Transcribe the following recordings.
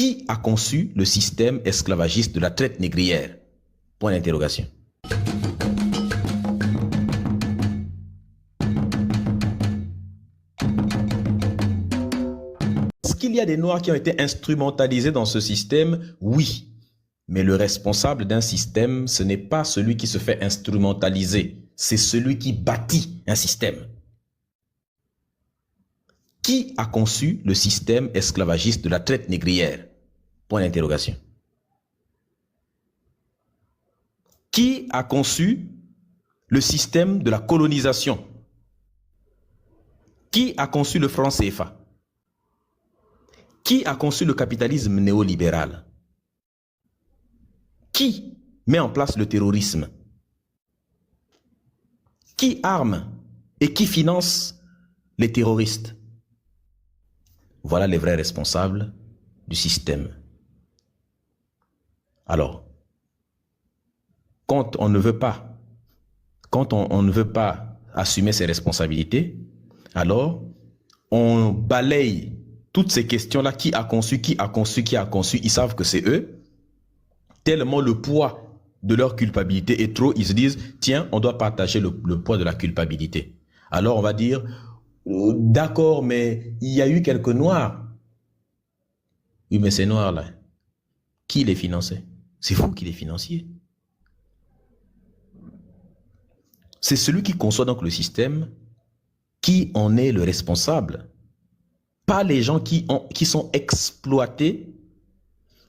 Qui a conçu le système esclavagiste de la traite négrière? Point d'interrogation. Est-ce qu'il y a des Noirs qui ont été instrumentalisés dans ce système? Oui. Mais le responsable d'un système, ce n'est pas celui qui se fait instrumentaliser, c'est celui qui bâtit un système. Qui a conçu le système esclavagiste de la traite négrière? Point d'interrogation. Qui a conçu le système de la colonisation? Qui a conçu le franc CFA? Qui a conçu le capitalisme néolibéral? Qui met en place le terrorisme? Qui arme et qui finance les terroristes? Voilà les vrais responsables du système. Alors, quand on ne veut pas, on ne veut pas assumer ses responsabilités, alors on balaye toutes ces questions-là. Qui a conçu, qui a conçu, qui a conçu? Ils savent que c'est eux. Tellement le poids de leur culpabilité est trop, ils se disent, tiens, on doit partager le poids de la culpabilité. Alors on va dire, d'accord, mais il y a eu quelques Noirs. Oui, mais ces Noirs-là, qui les finançait? C'est vous qui les financiez. C'est celui qui conçoit donc le système qui en est le responsable. Pas les gens qui sont exploités,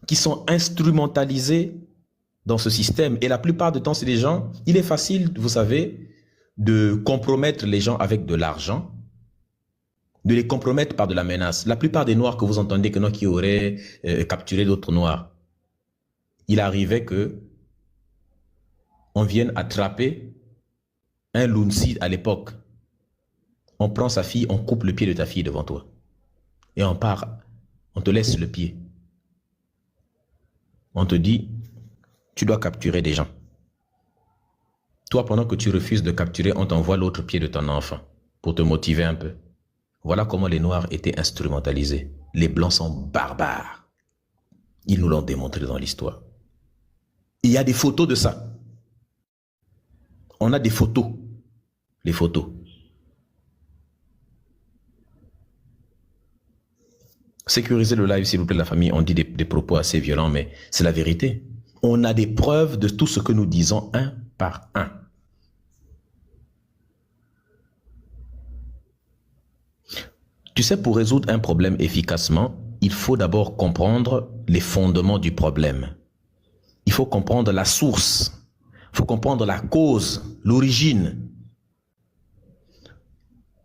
qui sont instrumentalisés dans ce système. Et la plupart du temps, c'est des gens, il est facile, vous savez, de compromettre les gens avec de l'argent, de les compromettre par de la menace. La plupart des Noirs que vous entendez qui auraient capturé d'autres Noirs, il arrivait que on vienne attraper un Lunsi à l'époque. On prend sa fille, on coupe le pied de ta fille devant toi. Et on part, on te laisse le pied. On te dit, tu dois capturer des gens. Toi, pendant que tu refuses de capturer, on t'envoie l'autre pied de ton enfant pour te motiver un peu. Voilà comment les Noirs étaient instrumentalisés. Les Blancs sont barbares. Ils nous l'ont démontré dans l'histoire. Il y a des photos de ça. On a des photos. Les photos. Sécurisez le live, s'il vous plaît, la famille. On dit des propos assez violents, mais c'est la vérité. On a des preuves de tout ce que nous disons un par un. Tu sais, pour résoudre un problème efficacement, il faut d'abord comprendre les fondements du problème. Il faut comprendre la source. Il faut comprendre la cause, l'origine.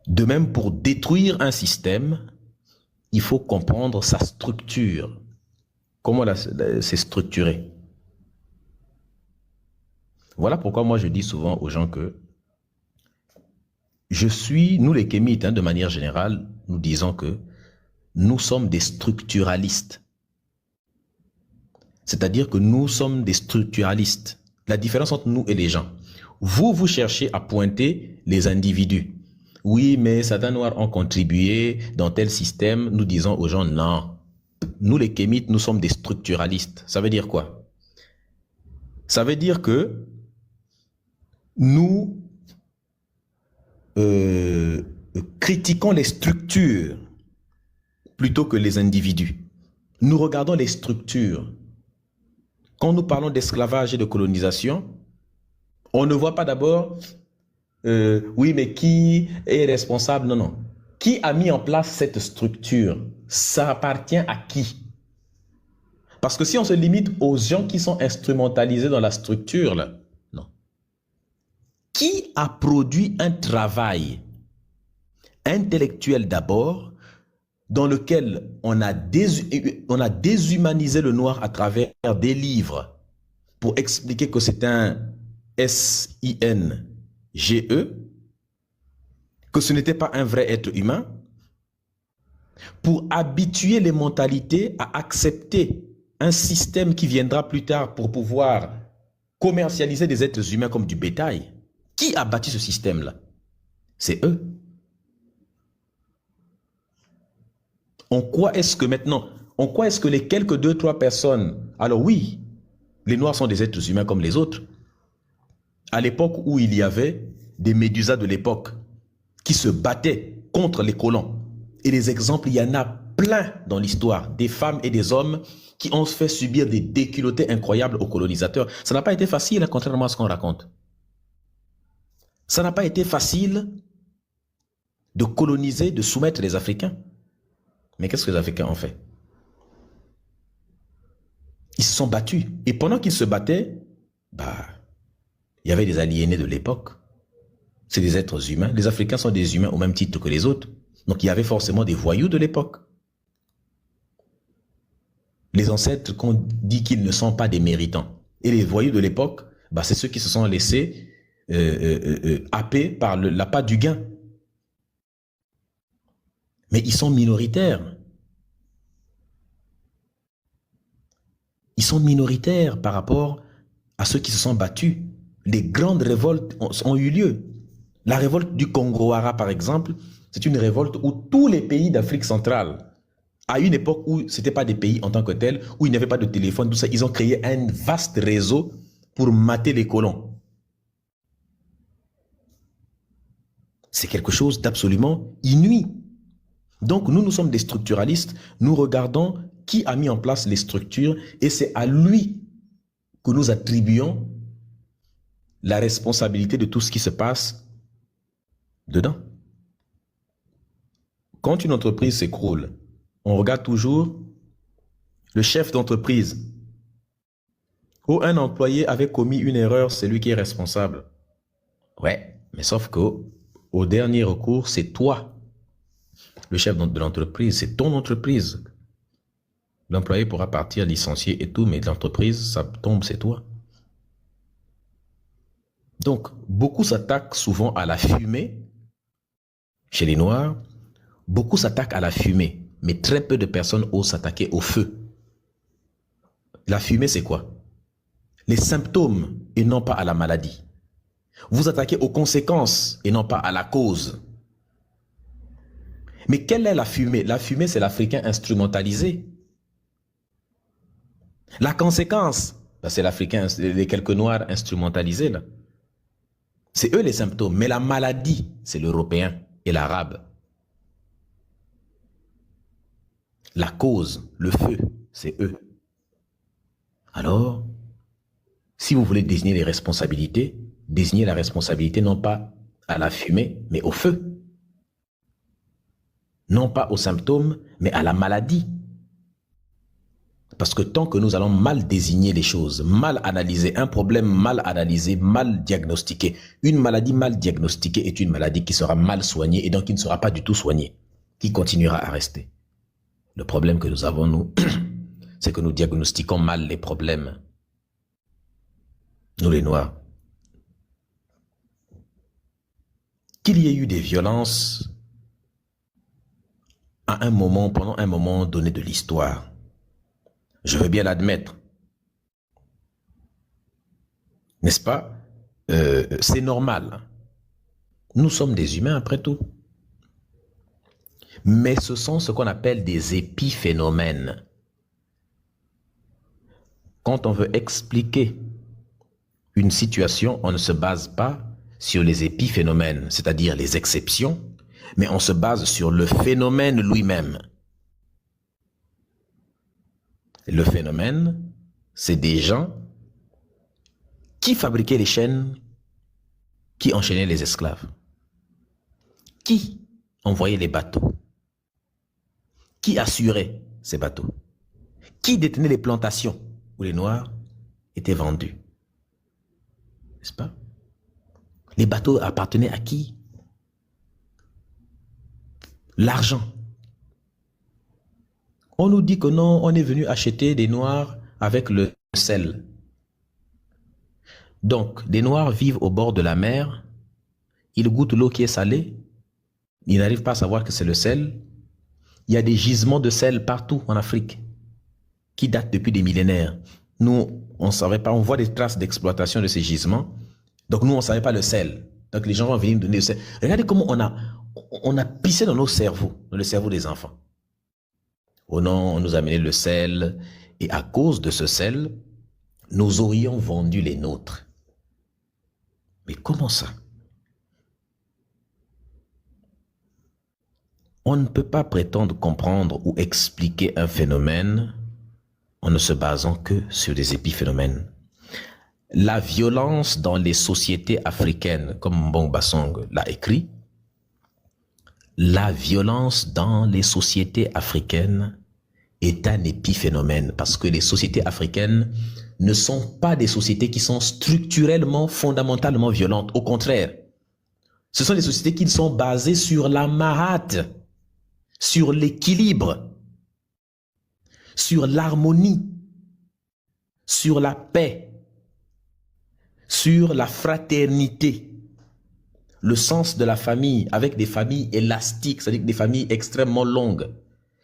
De même, pour détruire un système, il faut comprendre sa structure. Comment c'est structuré. Voilà pourquoi moi je dis souvent aux gens que nous les kémites, de manière générale, nous disons que nous sommes des structuralistes. C'est-à-dire que nous sommes des structuralistes. La différence entre nous et les gens. Vous cherchez à pointer les individus. Oui, mais certains Noirs ont contribué dans tel système. Nous disons aux gens, non. Nous les kémites, nous sommes des structuralistes. Ça veut dire quoi? Ça veut dire que nous critiquons les structures plutôt que les individus. Nous regardons les structures. Quand nous parlons d'esclavage et de colonisation, on ne voit pas d'abord, oui, mais qui est responsable? Non, non. Qui a mis en place cette structure? Ça appartient à qui? Parce que si on se limite aux gens qui sont instrumentalisés dans la structure, là, non. Qui a produit un travail intellectuel d'abord, dans lequel on a déshumanisé le noir à travers des livres pour expliquer que c'est un SINGE, que ce n'était pas un vrai être humain, pour habituer les mentalités à accepter un système qui viendra plus tard pour pouvoir commercialiser des êtres humains comme du bétail. Qui a bâti ce système-là? C'est eux. En quoi est-ce que maintenant, En quoi est-ce que les quelques 2-3 personnes... Alors oui, les Noirs sont des êtres humains comme les autres. À l'époque où il y avait des médusas de l'époque qui se battaient contre les colons. Et les exemples, il y en a plein dans l'histoire, des femmes et des hommes qui ont fait subir des déculottés incroyables aux colonisateurs. Ça n'a pas été facile, hein, contrairement à ce qu'on raconte. Ça n'a pas été facile de coloniser, de soumettre les Africains. Mais qu'est-ce que les Africains ont fait? Ils se sont battus. Et pendant qu'ils se battaient, il y avait des aliénés de l'époque. C'est des êtres humains. Les Africains sont des humains au même titre que les autres. Donc il y avait forcément des voyous de l'époque. Les ancêtres qu'on dit qu'ils ne sont pas des méritants. Et les voyous de l'époque, c'est ceux qui se sont laissés happer par l'appât du gain. Mais ils sont minoritaires. Ils sont minoritaires par rapport à ceux qui se sont battus. Les grandes révoltes ont eu lieu. La révolte du Congo-Ara, par exemple, c'est une révolte où tous les pays d'Afrique centrale, à une époque où ce n'était pas des pays en tant que tels, où il n'y avait pas de téléphone, tout ça, ils ont créé un vaste réseau pour mater les colons. C'est quelque chose d'absolument inouï. Donc nous sommes des structuralistes, nous regardons qui a mis en place les structures et c'est à lui que nous attribuons la responsabilité de tout ce qui se passe dedans. Quand une entreprise s'écroule, on regarde toujours le chef d'entreprise. Ou un employé avait commis une erreur, c'est lui qui est responsable. Ouais, mais sauf que au dernier recours, c'est toi. Le chef de l'entreprise, c'est ton entreprise. L'employé pourra partir licencié et tout, mais l'entreprise, ça tombe, c'est toi. Donc, beaucoup s'attaquent souvent à la fumée. Chez les Noirs, beaucoup s'attaquent à la fumée, mais très peu de personnes osent s'attaquer au feu. La fumée, c'est quoi? Les symptômes et non pas à la maladie. Vous attaquez aux conséquences et non pas à la cause. Mais quelle est la fumée? La fumée, c'est l'Africain instrumentalisé. La conséquence, c'est l'Africain, les quelques Noirs instrumentalisés là. C'est eux les symptômes. Mais la maladie, c'est l'Européen et l'Arabe. La cause, le feu, c'est eux. Alors, si vous voulez désigner les responsabilités, désignez la responsabilité non pas à la fumée, mais au feu. Non pas aux symptômes, mais à la maladie. Parce que tant que nous allons mal désigner les choses, mal analyser, un problème mal analysé, mal diagnostiqué, une maladie mal diagnostiquée est une maladie qui sera mal soignée et donc qui ne sera pas du tout soignée, qui continuera à rester. Le problème que nous avons, nous, c'est que nous diagnostiquons mal les problèmes. Nous les Noirs. Qu'il y ait eu des violences à un moment, pendant un moment donné de l'histoire, je veux bien l'admettre. N'est-ce pas? C'est normal. Nous sommes des humains après tout. Mais ce sont ce qu'on appelle des épiphénomènes. Quand on veut expliquer une situation, on ne se base pas sur les épiphénomènes, c'est-à-dire les exceptions, mais on se base sur le phénomène lui-même. Le phénomène, c'est des gens qui fabriquaient les chaînes, qui enchaînaient les esclaves, qui envoyaient les bateaux, qui assurait ces bateaux, qui détenait les plantations où les Noirs étaient vendus. N'est-ce pas? Les bateaux appartenaient à qui? L'argent. On nous dit que non, on est venu acheter des Noirs avec le sel. Donc, des Noirs vivent au bord de la mer, ils goûtent l'eau qui est salée, ils n'arrivent pas à savoir que c'est le sel. Il y a des gisements de sel partout en Afrique qui datent depuis des millénaires. Nous, on ne savait pas, on voit des traces d'exploitation de ces gisements. Donc nous, on ne savait pas le sel. Donc les gens vont venir nous donner le sel. Regardez comment on a pissé dans nos cerveaux, dans le cerveau des enfants. Oh non, on nous a amené le sel. Et à cause de ce sel, nous aurions vendu les nôtres. Mais comment ça? On ne peut pas prétendre comprendre ou expliquer un phénomène en ne se basant que sur des épiphénomènes. La violence dans les sociétés africaines, comme Mbong Basong l'a écrit, la violence dans les sociétés africaines est un épiphénomène parce que les sociétés africaines ne sont pas des sociétés qui sont structurellement, fondamentalement violentes. Au contraire, ce sont des sociétés qui sont basées sur la mahat, sur l'équilibre, sur l'harmonie, sur la paix, sur la fraternité, le sens de la famille avec des familles élastiques, c'est-à-dire des familles extrêmement longues.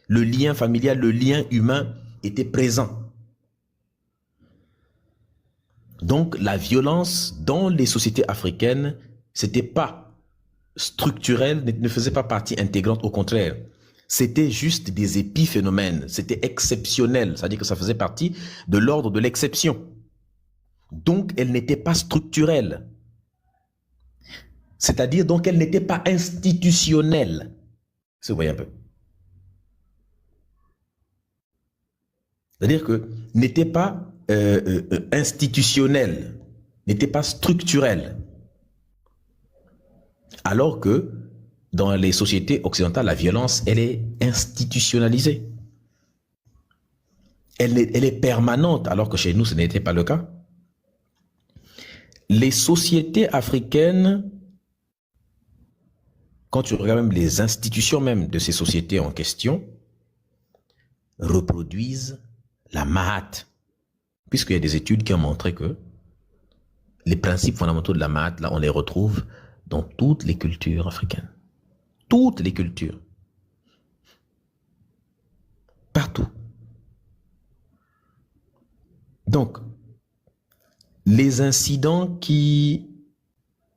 Le lien familial, le lien humain était présent. Donc la violence dans les sociétés africaines, c'était pas structurel, ne faisait pas partie intégrante, au contraire. C'était juste des épiphénomènes, c'était exceptionnel, c'est-à-dire que ça faisait partie de l'ordre de l'exception. Donc, elle n'était pas structurelle. C'est-à-dire, donc, elle n'était pas institutionnelle. Vous voyez un peu. C'est-à-dire que n'était pas institutionnelle, n'était pas structurelle. Alors que dans les sociétés occidentales, la violence, elle est institutionnalisée. Elle est permanente, alors que chez nous, ce n'était pas le cas. Les sociétés africaines, quand tu regardes même les institutions même de ces sociétés en question, reproduisent la mahat. Puisqu'il y a des études qui ont montré que les principes fondamentaux de la mahat, là, on les retrouve dans toutes les cultures africaines. Toutes les cultures. Partout. Donc, les incidents qui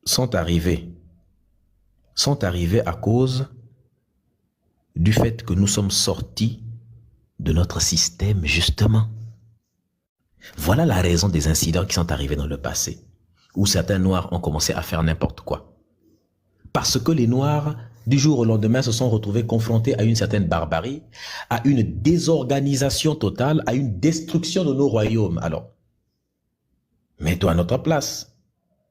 sont arrivés à cause du fait que nous sommes sortis de notre système, justement. Voilà la raison des incidents qui sont arrivés dans le passé, où certains Noirs ont commencé à faire n'importe quoi. Parce que les Noirs, du jour au lendemain, se sont retrouvés confrontés à une certaine barbarie, à une désorganisation totale, à une destruction de nos royaumes. Alors, mets-toi à notre place.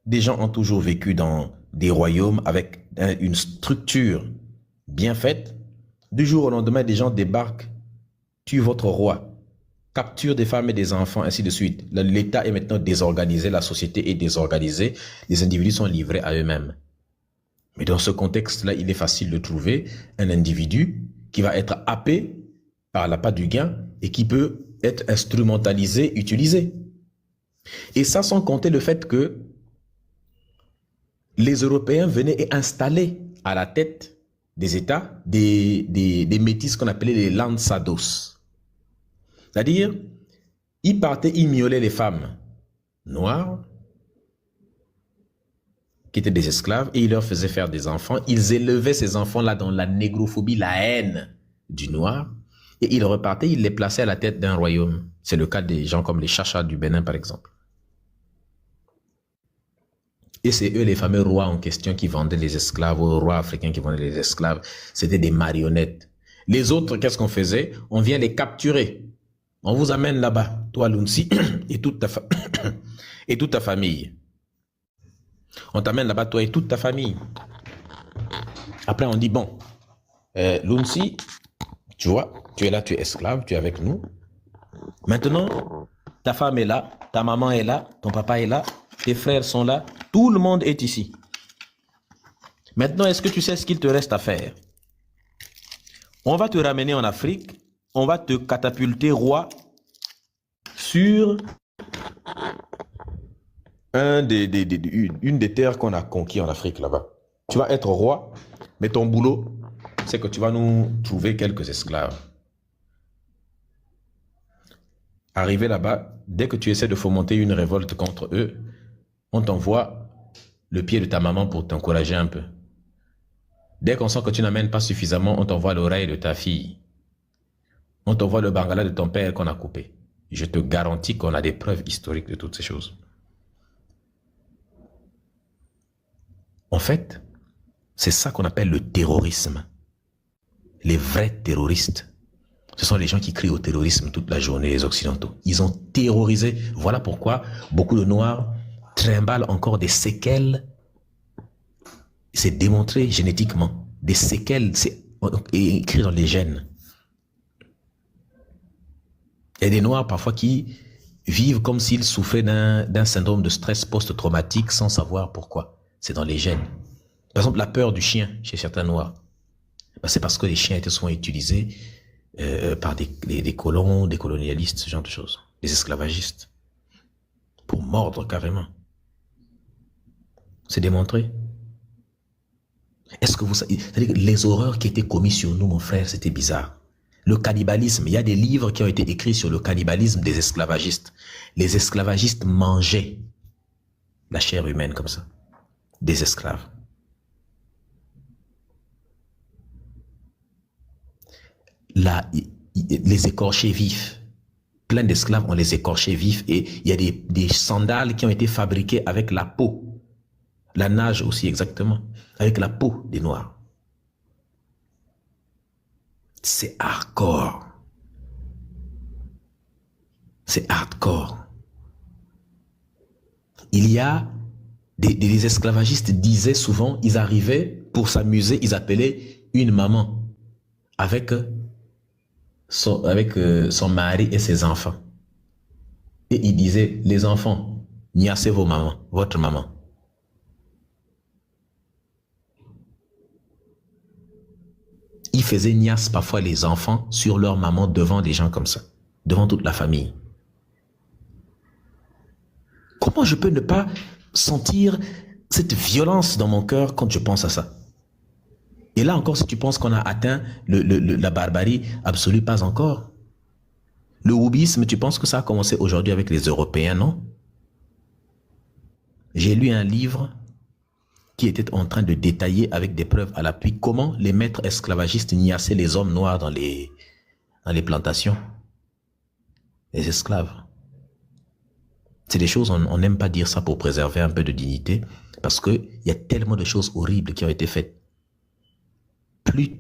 Des gens ont toujours vécu dans des royaumes avec une structure bien faite. Du jour au lendemain, des gens débarquent, tuent votre roi, capturent des femmes et des enfants, ainsi de suite. L'État est maintenant désorganisé, la société est désorganisée, les individus sont livrés à eux-mêmes. Mais dans ce contexte-là, il est facile de trouver un individu qui va être happé par l'appât du gain et qui peut être instrumentalisé, utilisé. Et ça sans compter le fait que les Européens venaient et installaient à la tête des États des métis qu'on appelait les lanzados. C'est-à-dire, ils partaient immoler les femmes noires qui étaient des esclaves et ils leur faisaient faire des enfants. Ils élevaient ces enfants-là dans la négrophobie, la haine du noir. Et ils repartaient, ils les plaçaient à la tête d'un royaume. C'est le cas des gens comme les Chachas du Bénin, par exemple. Et c'est eux les fameux rois en question qui vendaient les esclaves, aux rois africains qui vendaient les esclaves. C'était des marionnettes. Les autres, qu'est-ce qu'on faisait? On vient les capturer. On vous amène là-bas, toi Lunsi, et toute ta famille. On t'amène là-bas, toi et toute ta famille. Après, on dit, bon, Lunsi, tu vois, tu es là, tu es esclave, tu es avec nous. Maintenant, ta femme est là, ta maman est là, ton papa est là, tes frères sont là, tout le monde est ici. Maintenant, est-ce que tu sais ce qu'il te reste à faire? On va te ramener en Afrique, on va te catapulter sur une des terres qu'on a conquis en Afrique là-bas. Tu vas être roi, mais ton boulot, c'est que tu vas nous trouver quelques esclaves. Arrivé là-bas, dès que tu essaies de fomenter une révolte contre eux, on t'envoie le pied de ta maman pour t'encourager un peu. Dès qu'on sent que tu n'amènes pas suffisamment, on t'envoie l'oreille de ta fille. On t'envoie le Bangala de ton père qu'on a coupé. Je te garantis qu'on a des preuves historiques de toutes ces choses. En fait, c'est ça qu'on appelle le terrorisme. Les vrais terroristes, ce sont les gens qui crient au terrorisme toute la journée, les Occidentaux. Ils ont terrorisé. Voilà pourquoi beaucoup de Noirs trimballent encore des séquelles. C'est démontré génétiquement. Des séquelles, c'est écrit dans les gènes. Il y a des Noirs parfois qui vivent comme s'ils souffraient d'un syndrome de stress post-traumatique sans savoir pourquoi. C'est dans les gènes. Par exemple, la peur du chien chez certains Noirs. C'est parce que les chiens étaient souvent utilisés par des colons, des colonialistes, ce genre de choses. Des esclavagistes. Pour mordre carrément. C'est démontré. Est-ce que vous savez, c'est-à-dire que les horreurs qui étaient commises sur nous, mon frère, c'était bizarre. Le cannibalisme, il y a des livres qui ont été écrits sur le cannibalisme des esclavagistes. Les esclavagistes mangeaient la chair humaine comme ça. Des esclaves. Là, les écorchés vifs. Plein d'esclaves, on les écorchait vifs et il y a des sandales qui ont été fabriquées avec la peau. La nage aussi, exactement. Avec la peau des Noirs. C'est hardcore. C'est hardcore. Il y a des esclavagistes disaient souvent, ils arrivaient pour s'amuser, ils appelaient une maman avec son mari et ses enfants. Et ils disaient, les enfants, niassez vos mamans, votre maman. Ils faisaient niasse parfois les enfants sur leur maman devant des gens comme ça, devant toute la famille. Comment je peux ne pas sentir cette violence dans mon cœur quand je pense à ça? Et là encore, si tu penses qu'on a atteint la barbarie absolue, pas encore. Le wokisme, tu penses que ça a commencé aujourd'hui avec les Européens, non? J'ai lu un livre qui était en train de détailler avec des preuves à l'appui comment les maîtres esclavagistes niassaient les hommes noirs dans les plantations. Les esclaves. C'est des choses, on n'aime pas dire ça pour préserver un peu de dignité, parce qu'il y a tellement de choses horribles qui ont été faites. Plus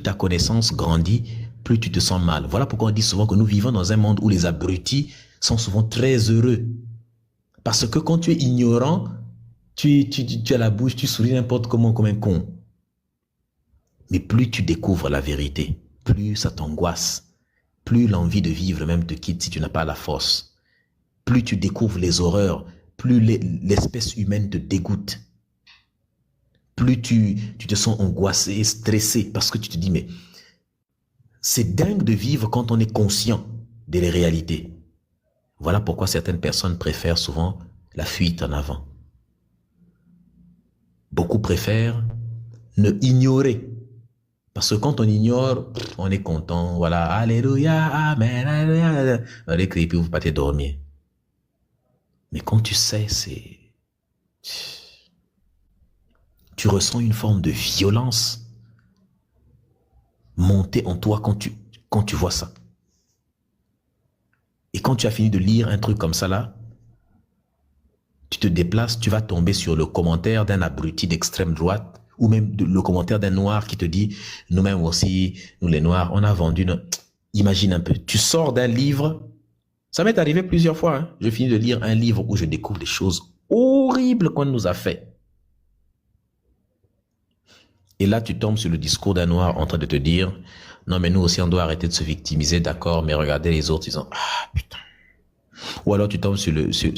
ta connaissance grandit, plus tu te sens mal. Voilà pourquoi on dit souvent que nous vivons dans un monde où les abrutis sont souvent très heureux. Parce que quand tu es ignorant, tu as la bouche, tu souris n'importe comment comme un con. Mais plus tu découvres la vérité, plus ça t'angoisse, plus l'envie de vivre même te quitte si tu n'as pas la force. Plus tu découvres les horreurs, plus l'espèce humaine te dégoûte. Plus tu te sens angoissé, stressé, parce que tu te dis, mais c'est dingue de vivre quand on est conscient des réalités. Voilà pourquoi certaines personnes préfèrent souvent la fuite en avant. Beaucoup préfèrent ne ignorer. Parce que quand on ignore, on est content, voilà, alléluia, amen, alléluia. On écrit, puis vous partez dormir. Mais quand tu sais, tu ressens une forme de violence monter en toi quand tu vois ça. Et quand tu as fini de lire un truc comme ça là, tu te déplaces, tu vas tomber sur le commentaire d'un abruti d'extrême droite ou même le commentaire d'un noir qui te dit « Nous-mêmes aussi, nous les noirs, on a vendu... » Imagine un peu, tu sors d'un livre, ça m'est arrivé plusieurs fois, hein. Je finis de lire un livre où je découvre des choses horribles qu'on nous a fait. Et là, tu tombes sur le discours d'un noir en train de te dire « Non, mais nous aussi, on doit arrêter de se victimiser, d'accord, mais regardez les autres, ils ont... Ah, putain. » Ou alors tu tombes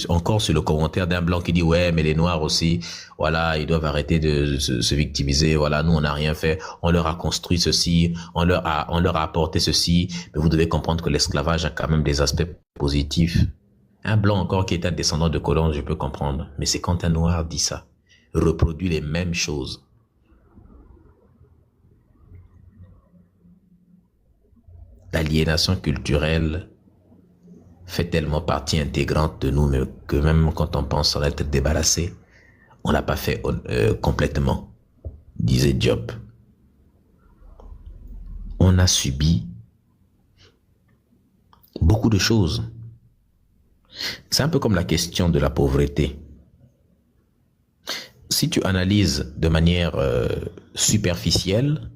encore sur le commentaire d'un blanc qui dit « Ouais, mais les noirs aussi, voilà, ils doivent arrêter de se victimiser, voilà, nous, on n'a rien fait, on leur a construit ceci, on leur a apporté ceci, mais vous devez comprendre que l'esclavage a quand même des aspects positifs. » Un blanc encore qui est un descendant de colons, je peux comprendre, mais c'est quand un noir dit ça, reproduit les mêmes choses. L'aliénation culturelle fait tellement partie intégrante de nous que même quand on pense en être débarrassé, on l'a pas fait complètement, disait Diop. on a subi beaucoup de choses. C'est un peu comme la question de la pauvreté. Si tu analyses de manière superficielle,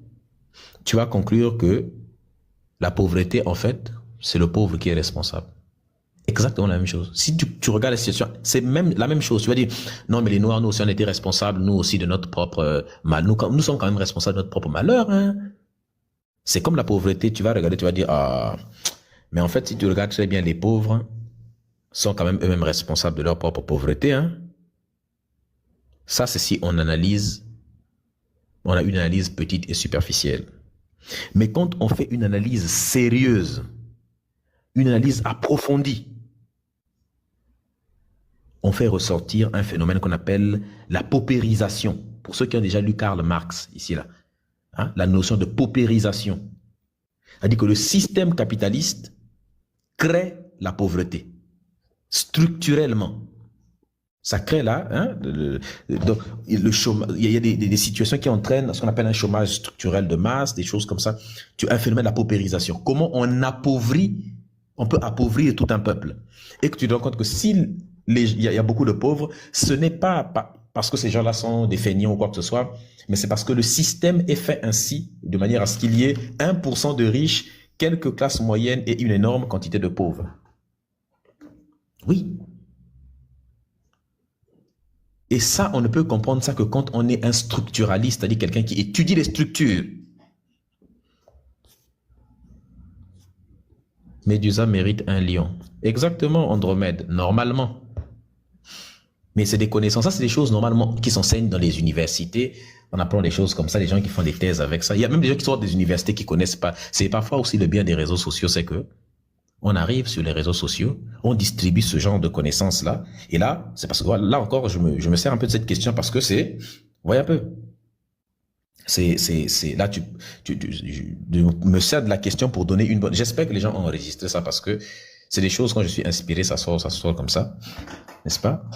tu vas conclure que la pauvreté, en fait, c'est le pauvre qui est responsable. Exactement la même chose. Si tu regardes la situation, c'est même la même chose. Tu vas dire, non, mais les Noirs, nous aussi, on était responsables, nous aussi, de notre propre mal. Nous sommes quand même responsables de notre propre malheur. Hein. C'est comme la pauvreté. Tu vas regarder, tu vas dire, ah, mais en fait, si tu regardes très bien, les pauvres sont quand même eux-mêmes responsables de leur propre pauvreté. Hein. Ça, c'est si on analyse, on a une analyse petite et superficielle. Mais quand on fait une analyse sérieuse, une analyse approfondie, on fait ressortir un phénomène qu'on appelle la paupérisation. Pour ceux qui ont déjà lu Karl Marx, ici, là, hein, la notion de paupérisation. C'est-à-dire que le système capitaliste crée la pauvreté, structurellement. Ça crée là, hein, donc, le chômage, il y a des situations qui entraînent ce qu'on appelle un chômage structurel de masse, des choses comme ça. Tu as un phénomène de la paupérisation. Comment on peut appauvrir tout un peuple. Et que tu te rends compte que s'il y a beaucoup de pauvres, ce n'est pas parce que ces gens-là sont des feignants ou quoi que ce soit, mais c'est parce que le système est fait ainsi, de manière à ce qu'il y ait 1% de riches, quelques classes moyennes et une énorme quantité de pauvres. Oui. Et ça, on ne peut comprendre ça que quand on est un structuraliste, c'est-à-dire quelqu'un qui étudie les structures. Médusa mérite un lion. Exactement, Andromède, normalement. Mais c'est des connaissances, ça c'est des choses normalement qui s'enseignent dans les universités. On apprend des choses comme ça, des gens qui font des thèses avec ça. Il y a même des gens qui sortent des universités qui connaissent pas. C'est parfois aussi le bien des réseaux sociaux, c'est que on arrive sur les réseaux sociaux, on distribue ce genre de connaissances-là. Et là, c'est parce que là encore, je me sers un peu de cette question parce que c'est, voyez un peu, là, je me sers de la question pour donner une bonne, j'espère que les gens ont enregistré ça parce que c'est des choses, quand je suis inspiré, ça sort comme ça, n'est-ce pas?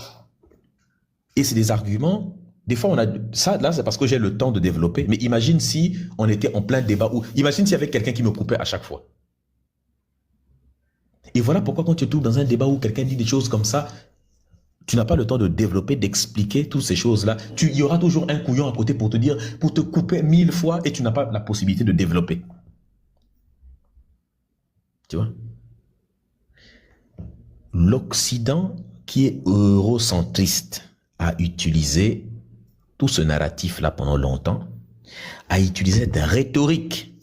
Et c'est des arguments, des fois on a, ça là c'est parce que j'ai le temps de développer, mais imagine si on était en plein débat ou, imagine s'il y avait quelqu'un qui me coupait à chaque fois. Et voilà pourquoi quand tu te trouves dans un débat où quelqu'un dit des choses comme ça, tu n'as pas le temps de développer, d'expliquer toutes ces choses-là. Il y aura toujours un couillon à côté pour te dire, pour te couper 1000 fois et tu n'as pas la possibilité de développer. Tu vois? L'Occident qui est eurocentriste a utilisé tout ce narratif-là pendant longtemps, a utilisé cette rhétorique,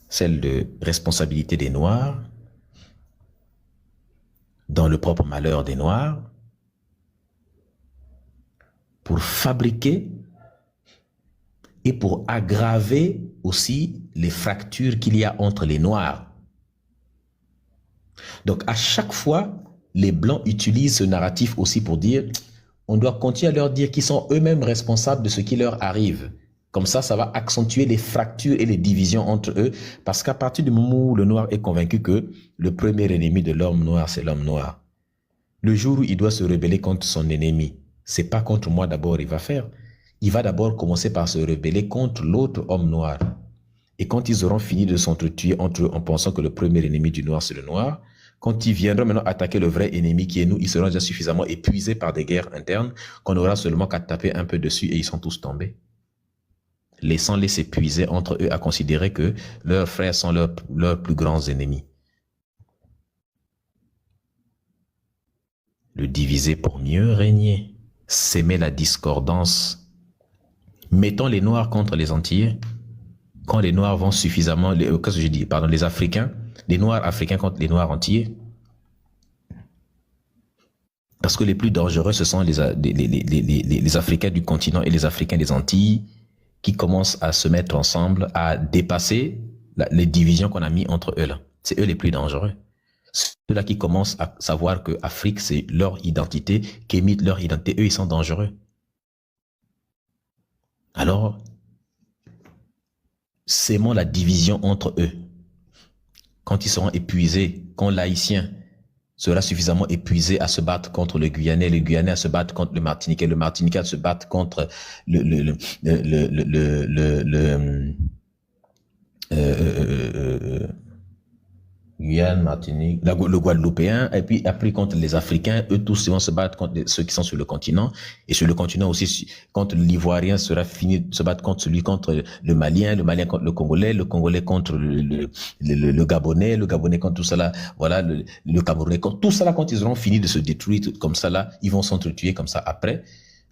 celle de responsabilité des Noirs, dans le propre malheur des Noirs, pour fabriquer et pour aggraver aussi les fractures qu'il y a entre les Noirs. Donc à chaque fois, les Blancs utilisent ce narratif aussi pour dire, on doit continuer à leur dire qu'ils sont eux-mêmes responsables de ce qui leur arrive. Comme ça va accentuer les fractures et les divisions entre eux, parce qu'à partir du moment où le noir est convaincu que le premier ennemi de l'homme noir, c'est l'homme noir, le jour où il doit se rebeller contre son ennemi, c'est pas contre moi d'abord il va faire. Il va d'abord commencer par se rebeller contre l'autre homme noir. Et quand ils auront fini de s'entretuer entre eux en pensant que le premier ennemi du noir, c'est le noir, quand ils viendront maintenant attaquer le vrai ennemi qui est nous, ils seront déjà suffisamment épuisés par des guerres internes qu'on aura seulement qu'à taper un peu dessus et ils sont tous tombés. Laissant-les s'épuiser entre eux à considérer que leurs frères sont leurs plus grands ennemis. Le diviser pour mieux régner, s'aimer la discordance. Mettons les Noirs contre les Antillais. Quand les Noirs vont suffisamment, qu'est-ce que je dis, pardon, les Africains, les Noirs africains contre les Noirs antillais. Parce que les plus dangereux, ce sont les Africains du continent et les Africains des Antilles qui commencent à se mettre ensemble, à dépasser les divisions qu'on a mis entre eux là. C'est eux les plus dangereux. Ceux-là qui commencent à savoir que Afrique, c'est leur identité, qui émitent leur identité, eux, ils sont dangereux. Alors, sémons la division entre eux. Quand ils seront épuisés, quand l'Haïtien sera suffisamment épuisé à se battre contre le Guyanais à se battre contre le Martiniquais à se battre contre Guyane, Martinique, le Guadeloupéen, et puis après contre les Africains, eux tous vont se battre contre ceux qui sont sur le continent, et sur le continent aussi, contre l'Ivoirien sera fini de se battre contre celui contre le Malien contre le Congolais contre le Gabonais, le Gabonais contre tout ça là, voilà, le Camerounais contre tout ça là, quand ils auront fini de se détruire comme ça là, ils vont s'entretuer comme ça après,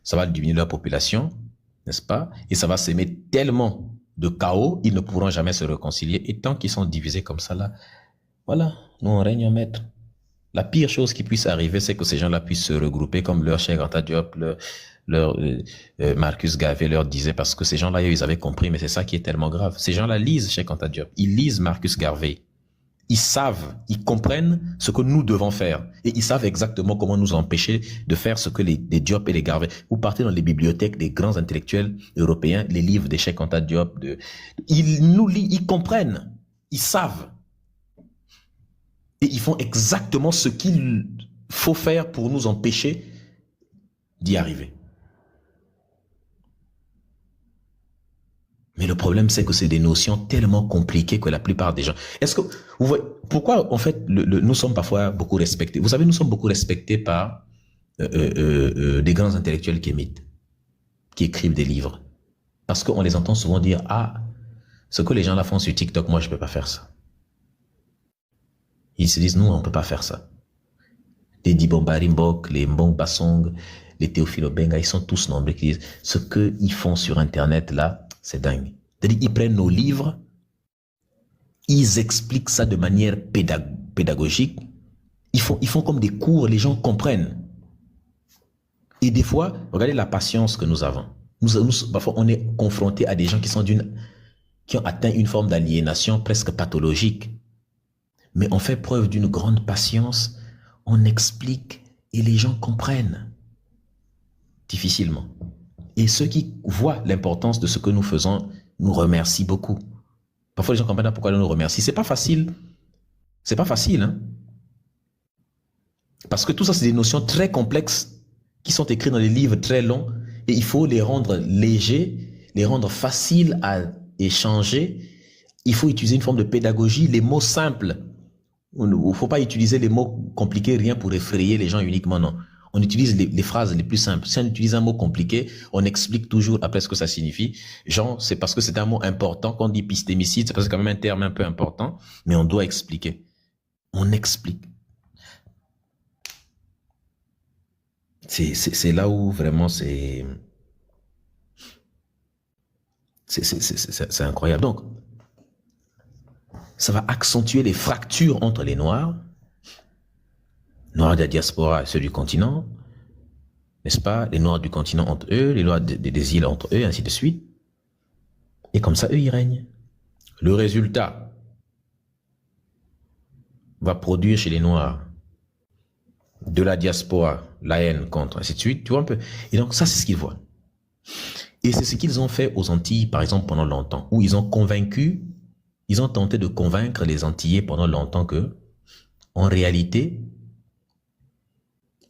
ça va diminuer leur population, n'est-ce pas? Et ça va s'aimer tellement de chaos, ils ne pourront jamais se réconcilier, et tant qu'ils sont divisés comme ça là, voilà, nous on règne en maître. La pire chose qui puisse arriver, c'est que ces gens-là puissent se regrouper comme leur Cheikh Anta Diop, leur Marcus Garvey leur disait, parce que ces gens-là, ils avaient compris, mais c'est ça qui est tellement grave. Ces gens-là lisent Cheikh Anta Diop, ils lisent Marcus Garvey. Ils savent, ils comprennent ce que nous devons faire. Et ils savent exactement comment nous empêcher de faire ce que les Diop et les Garvey. Vous partez dans les bibliothèques des grands intellectuels européens, les livres des Cheikh Anta Diop, ils nous lisent, ils comprennent, ils savent. Et ils font exactement ce qu'il faut faire pour nous empêcher d'y arriver. Mais le problème, c'est que c'est des notions tellement compliquées que la plupart des gens... Est-ce que vous voyez, pourquoi, en fait, nous sommes parfois beaucoup respectés? Vous savez, nous sommes beaucoup respectés par des grands intellectuels qui émitent, qui écrivent des livres. Parce qu'on les entend souvent dire, ah, ce que les gens là font sur TikTok, moi, je ne peux pas faire ça. Ils se disent, nous, on ne peut pas faire ça. Les Dibombari Mbok, les Mbong Basong, les Théophile Obenga, ils sont tous nombreux qui disent, ce qu'ils font sur Internet, là, c'est dingue. C'est-à-dire, ils prennent nos livres, ils expliquent ça de manière pédagogique, ils font comme des cours, les gens comprennent. Et des fois, regardez la patience que nous avons. Parfois, on est confronté à des gens qui ont atteint une forme d'aliénation presque pathologique. Mais on fait preuve d'une grande patience, on explique et les gens comprennent difficilement. Et ceux qui voient l'importance de ce que nous faisons nous remercient beaucoup. Parfois les gens comprennent pas pourquoi ils nous remercient. C'est pas facile. C'est pas facile, hein? Parce que tout ça, c'est des notions très complexes qui sont écrites dans des livres très longs et il faut les rendre légers, les rendre faciles à échanger. Il faut utiliser une forme de pédagogie, les mots simples. Il ne faut pas utiliser les mots compliqués rien pour effrayer les gens uniquement, non. On utilise les phrases les plus simples. Si on utilise un mot compliqué, on explique toujours après ce que ça signifie. Genre, c'est parce que c'est un mot important. Quand on dit épistémicide, c'est parce que c'est quand même un terme un peu important, mais on doit expliquer. On explique. C'est là où vraiment c'est incroyable. Donc, ça va accentuer les fractures entre les Noirs de la diaspora et ceux du continent, n'est-ce pas? Les Noirs du continent entre eux, les Noirs des îles entre eux, et ainsi de suite. Et comme ça, eux, ils règnent. Le résultat va produire chez les Noirs de la diaspora la haine contre, ainsi de suite, tu vois un peu. Et donc, ça, c'est ce qu'ils voient. Et c'est ce qu'ils ont fait aux Antilles, par exemple, pendant longtemps, où ils ont tenté de convaincre les Antillais pendant longtemps que, en réalité,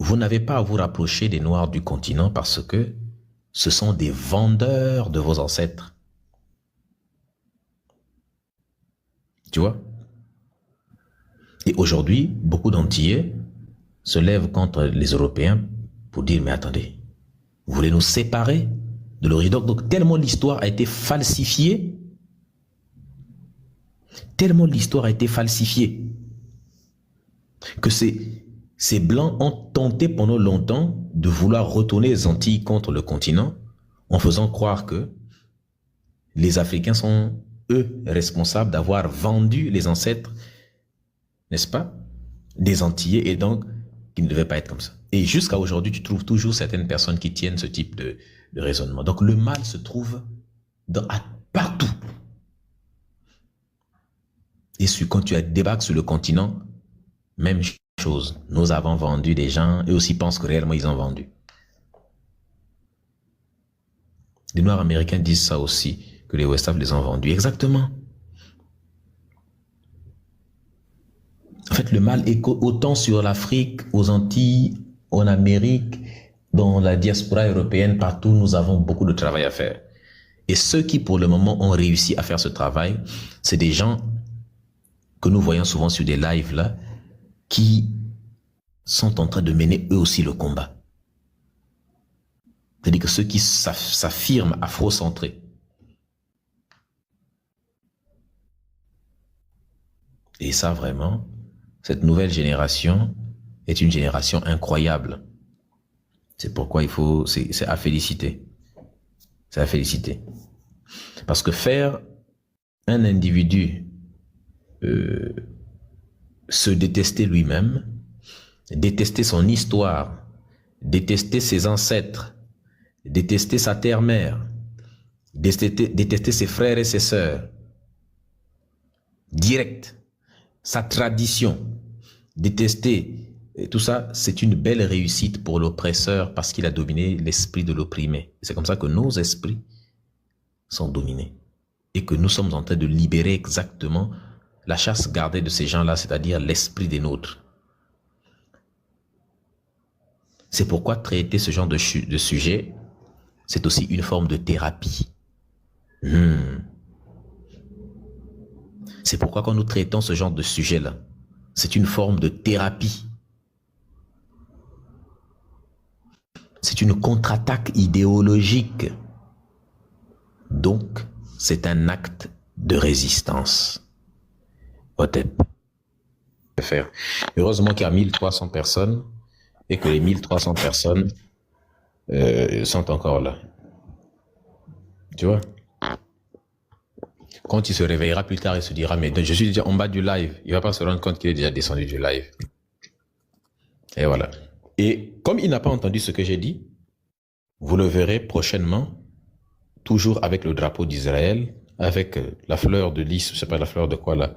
vous n'avez pas à vous rapprocher des Noirs du continent parce que ce sont des vendeurs de vos ancêtres. Tu vois? Et aujourd'hui, beaucoup d'Antillais se lèvent contre les Européens pour dire, mais attendez, vous voulez nous séparer de l'origine? Donc, tellement l'histoire a été falsifiée, que ces Blancs ont tenté pendant longtemps de vouloir retourner les Antilles contre le continent en faisant croire que les Africains sont, eux, responsables d'avoir vendu les ancêtres, n'est-ce pas, des Antillais et donc qui ne devaient pas être comme ça. Et jusqu'à aujourd'hui, tu trouves toujours certaines personnes qui tiennent ce type de raisonnement. Donc le mal se trouve partout. Et quand tu débarques sur le continent, même chose. Nous avons vendu des gens, eux aussi pensent que réellement ils ont vendu. Les Noirs américains disent ça aussi, que les West Africains les ont vendus. Exactement. En fait, le mal est autant sur l'Afrique, aux Antilles, en Amérique, dans la diaspora européenne, partout, nous avons beaucoup de travail à faire. Et ceux qui, pour le moment, ont réussi à faire ce travail, c'est des gens que nous voyons souvent sur des lives là, qui sont en train de mener eux aussi le combat. C'est-à-dire que ceux qui s'affirment afrocentrés. Et ça, vraiment, cette nouvelle génération est une génération incroyable. C'est pourquoi c'est à féliciter. C'est à féliciter. Parce que faire un individu se détester lui-même, détester son histoire, détester ses ancêtres, détester sa terre-mère, détester ses frères et ses sœurs, direct, sa tradition, détester, et tout ça, c'est une belle réussite pour l'oppresseur parce qu'il a dominé l'esprit de l'opprimé. C'est comme ça que nos esprits sont dominés et que nous sommes en train de libérer exactement la chasse gardée de ces gens-là, c'est-à-dire l'esprit des nôtres. C'est pourquoi traiter ce genre de sujet, c'est aussi une forme de thérapie. C'est pourquoi quand nous traitons ce genre de sujet-là, c'est une forme de thérapie. C'est une contre-attaque idéologique. Donc, c'est un acte de résistance. Hotep. Heureusement qu'il y a 1300 personnes et que les 1300 personnes sont encore là. Tu vois? Quand il se réveillera plus tard, il se dira, mais je suis déjà en bas du live. Il ne va pas se rendre compte qu'il est déjà descendu du live. Et voilà. Et comme il n'a pas entendu ce que j'ai dit, vous le verrez prochainement, toujours avec le drapeau d'Israël, avec la fleur de lys, je ne sais pas la fleur de quoi là,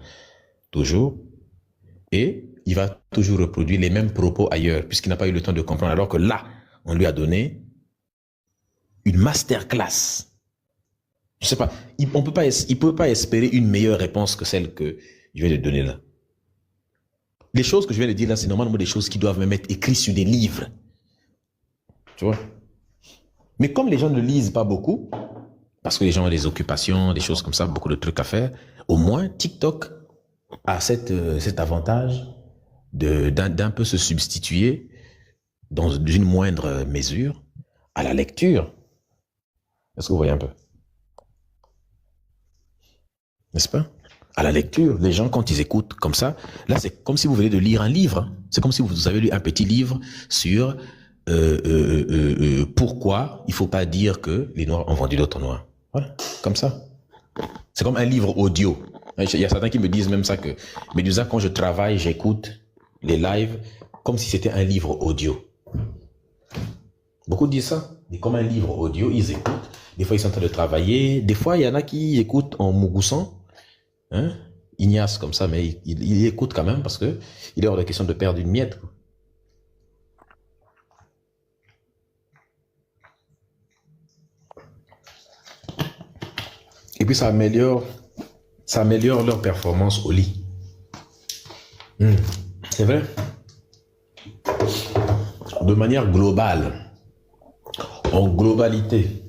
toujours. Et il va toujours reproduire les mêmes propos ailleurs, puisqu'il n'a pas eu le temps de comprendre. Alors que là, on lui a donné une masterclass. Je ne sais pas, il ne peut pas espérer une meilleure réponse que celle que je vais lui donner là. Les choses que je viens de dire là, c'est normalement des choses qui doivent même être écrites sur des livres. Tu vois? Mais comme les gens ne lisent pas beaucoup, parce que les gens ont des occupations, des choses comme ça, beaucoup de trucs à faire, au moins TikTok a cet avantage d'un peu se substituer dans une moindre mesure à la lecture. Est-ce que vous voyez un peu? N'est-ce pas? À la lecture, les gens, quand ils écoutent comme ça, là, c'est comme si vous venez de lire un livre. C'est comme si vous avez lu un petit livre sur pourquoi il ne faut pas dire que les Noirs ont vendu d'autres Noirs. Voilà, comme ça. C'est comme un livre audio. Il y a certains qui me disent même ça que, Medusa, quand je travaille, j'écoute les lives comme si c'était un livre audio. Beaucoup disent ça. Mais comme un livre audio, ils écoutent. Des fois, ils sont en train de travailler. Des fois, il y en a qui écoutent en mougoussant. Hein? Ignace comme ça, mais il écoute quand même parce que il est hors de question de perdre une miette. Et puis ça améliore leur performance au lit. C'est vrai. De manière globale, en globalité.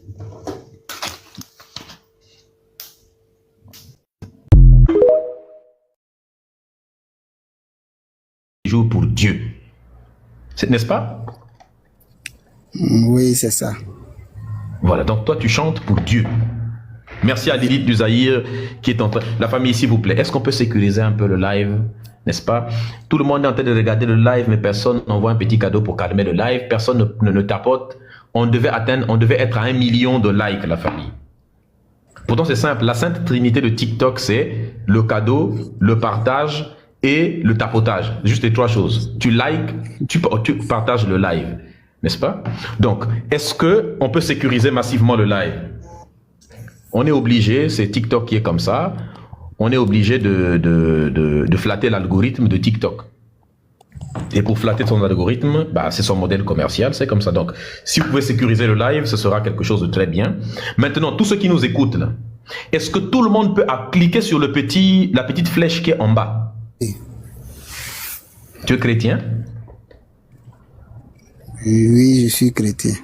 Pour Dieu. N'est-ce pas? Oui, c'est ça. Voilà, donc toi tu chantes pour Dieu. Merci à Lilith du Zaïre qui est en train... La famille, s'il vous plaît, est-ce qu'on peut sécuriser un peu le live? N'est-ce pas? Tout le monde est en train de regarder le live, mais personne n'envoie un petit cadeau pour calmer le live. Personne ne tapote. On devait être à 1 million de likes, la famille. Pourtant, c'est simple. La sainte trinité de TikTok, c'est le cadeau, le partage et le tapotage. Juste les 3 choses. Tu likes, tu partages le live. N'est-ce pas? Donc, est-ce qu'on peut sécuriser massivement le live? On est obligé, c'est TikTok qui est comme ça, on est obligé de flatter l'algorithme de TikTok. Et pour flatter son algorithme, bah, c'est son modèle commercial, c'est comme ça. Donc, si vous pouvez sécuriser le live, ce sera quelque chose de très bien. Maintenant, tous ceux qui nous écoutent, là, est-ce que tout le monde peut cliquer sur la petite flèche qui est en bas? Oui. Tu es chrétien? Oui, je suis chrétien.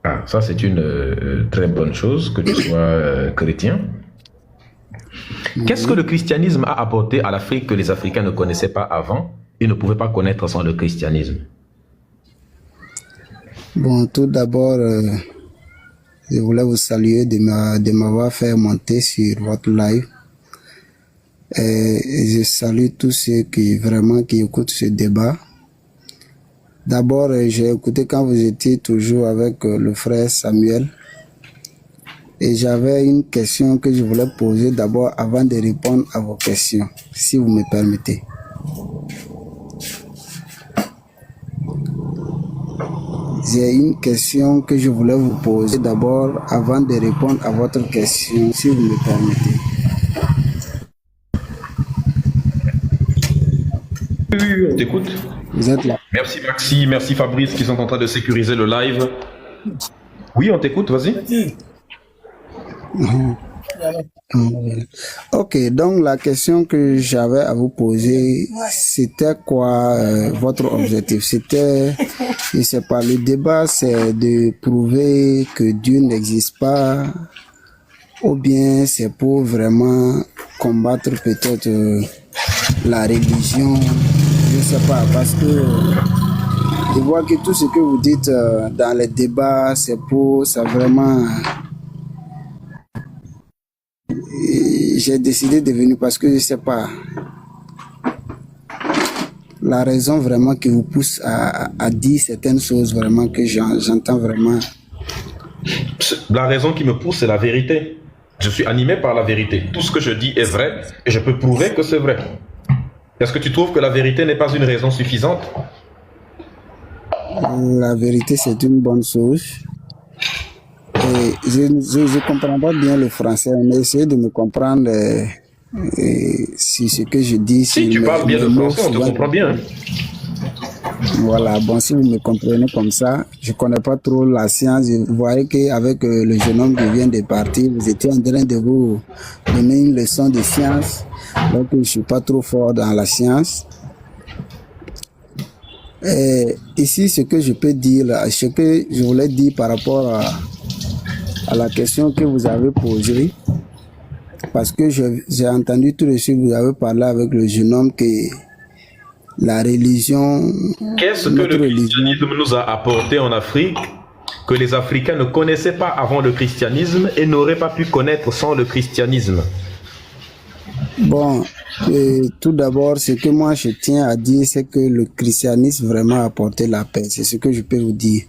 Ah, ça, c'est une très bonne chose que tu sois chrétien. Qu'est-ce que le christianisme a apporté à l'Afrique que les Africains ne connaissaient pas avant et ne pouvaient pas connaître sans le christianisme? Bon, tout d'abord, je voulais vous saluer de m'avoir fait monter sur votre live. Et je salue tous ceux qui écoutent ce débat. D'abord, j'ai écouté quand vous étiez toujours avec le frère Samuel. Et j'avais une question que je voulais poser d'abord avant de répondre à vos questions, si vous me permettez. J'ai une question que je voulais vous poser d'abord avant de répondre à votre question, si vous me permettez. Oui, on t'écoute. Vous êtes là. Merci Maxi, merci Fabrice qui sont en train de sécuriser le live. Oui, on t'écoute, vas-y. Ok, donc la question que j'avais à vous poser, c'était quoi votre objectif? C'était, je sais pas, le débat c'est de prouver que Dieu n'existe pas, ou bien c'est pour vraiment combattre peut-être la religion, je sais pas, parce que je vois que tout ce que vous dites dans les débats, c'est vraiment... J'ai décidé de venir parce que je ne sais pas la raison vraiment qui vous pousse à dire certaines choses vraiment que j'entends vraiment. La raison qui me pousse, c'est la vérité. Je suis animé par la vérité. Tout ce que je dis est vrai et je peux prouver que c'est vrai. Est-ce que tu trouves que la vérité n'est pas une raison suffisante? La vérité, c'est une bonne chose. Et je ne comprends pas bien le français, mais essayez de me comprendre si ce que je dis. Si tu parles bien le français, on te comprend bien. Hein? Voilà, bon, si vous me comprenez comme ça, je ne connais pas trop la science. Vous voyez qu'avec le jeune homme qui vient de partir, vous étiez en train de vous donner une leçon de science. Donc, je ne suis pas trop fort dans la science. Et ici, ce que je peux dire, ce que je voulais dire par rapport à la question que vous avez posée, parce que j'ai entendu tout de suite, vous avez parlé avec le jeune homme que la religion... Qu'est-ce que le christianisme nous a apporté en Afrique que les Africains ne connaissaient pas avant le christianisme et n'auraient pas pu connaître sans le christianisme? Bon, tout d'abord, ce que moi je tiens à dire, c'est que le christianisme vraiment a apporté la paix. C'est ce que je peux vous dire.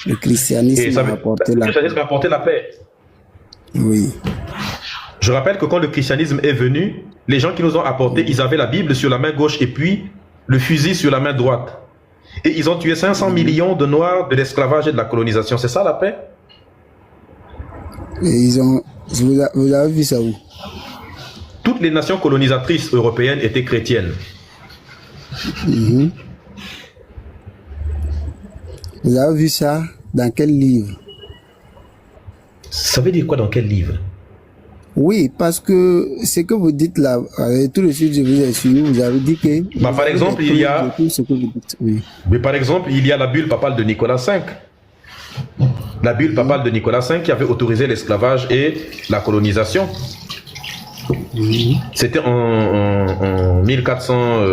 Le christianisme a apporté la paix. Le christianisme a apporté la paix. Oui. Je rappelle que quand le christianisme est venu, les gens qui nous ont apporté, ils avaient la Bible sur la main gauche et puis le fusil sur la main droite. Et ils ont tué 500 millions de Noirs de l'esclavage et de la colonisation. C'est ça la paix? Et vous avez vu ça où? Toutes les nations colonisatrices européennes étaient chrétiennes. Vous avez vu ça dans quel livre? Ça veut dire quoi dans quel livre? Oui, parce que ce que vous dites là, tout de suite je vous ai suivi, vous avez dit que... par exemple, il y a... Oui. Mais par exemple, il y a la bulle papale de Nicolas V. La bulle papale de Nicolas V qui avait autorisé l'esclavage et la colonisation. C'était en 1400,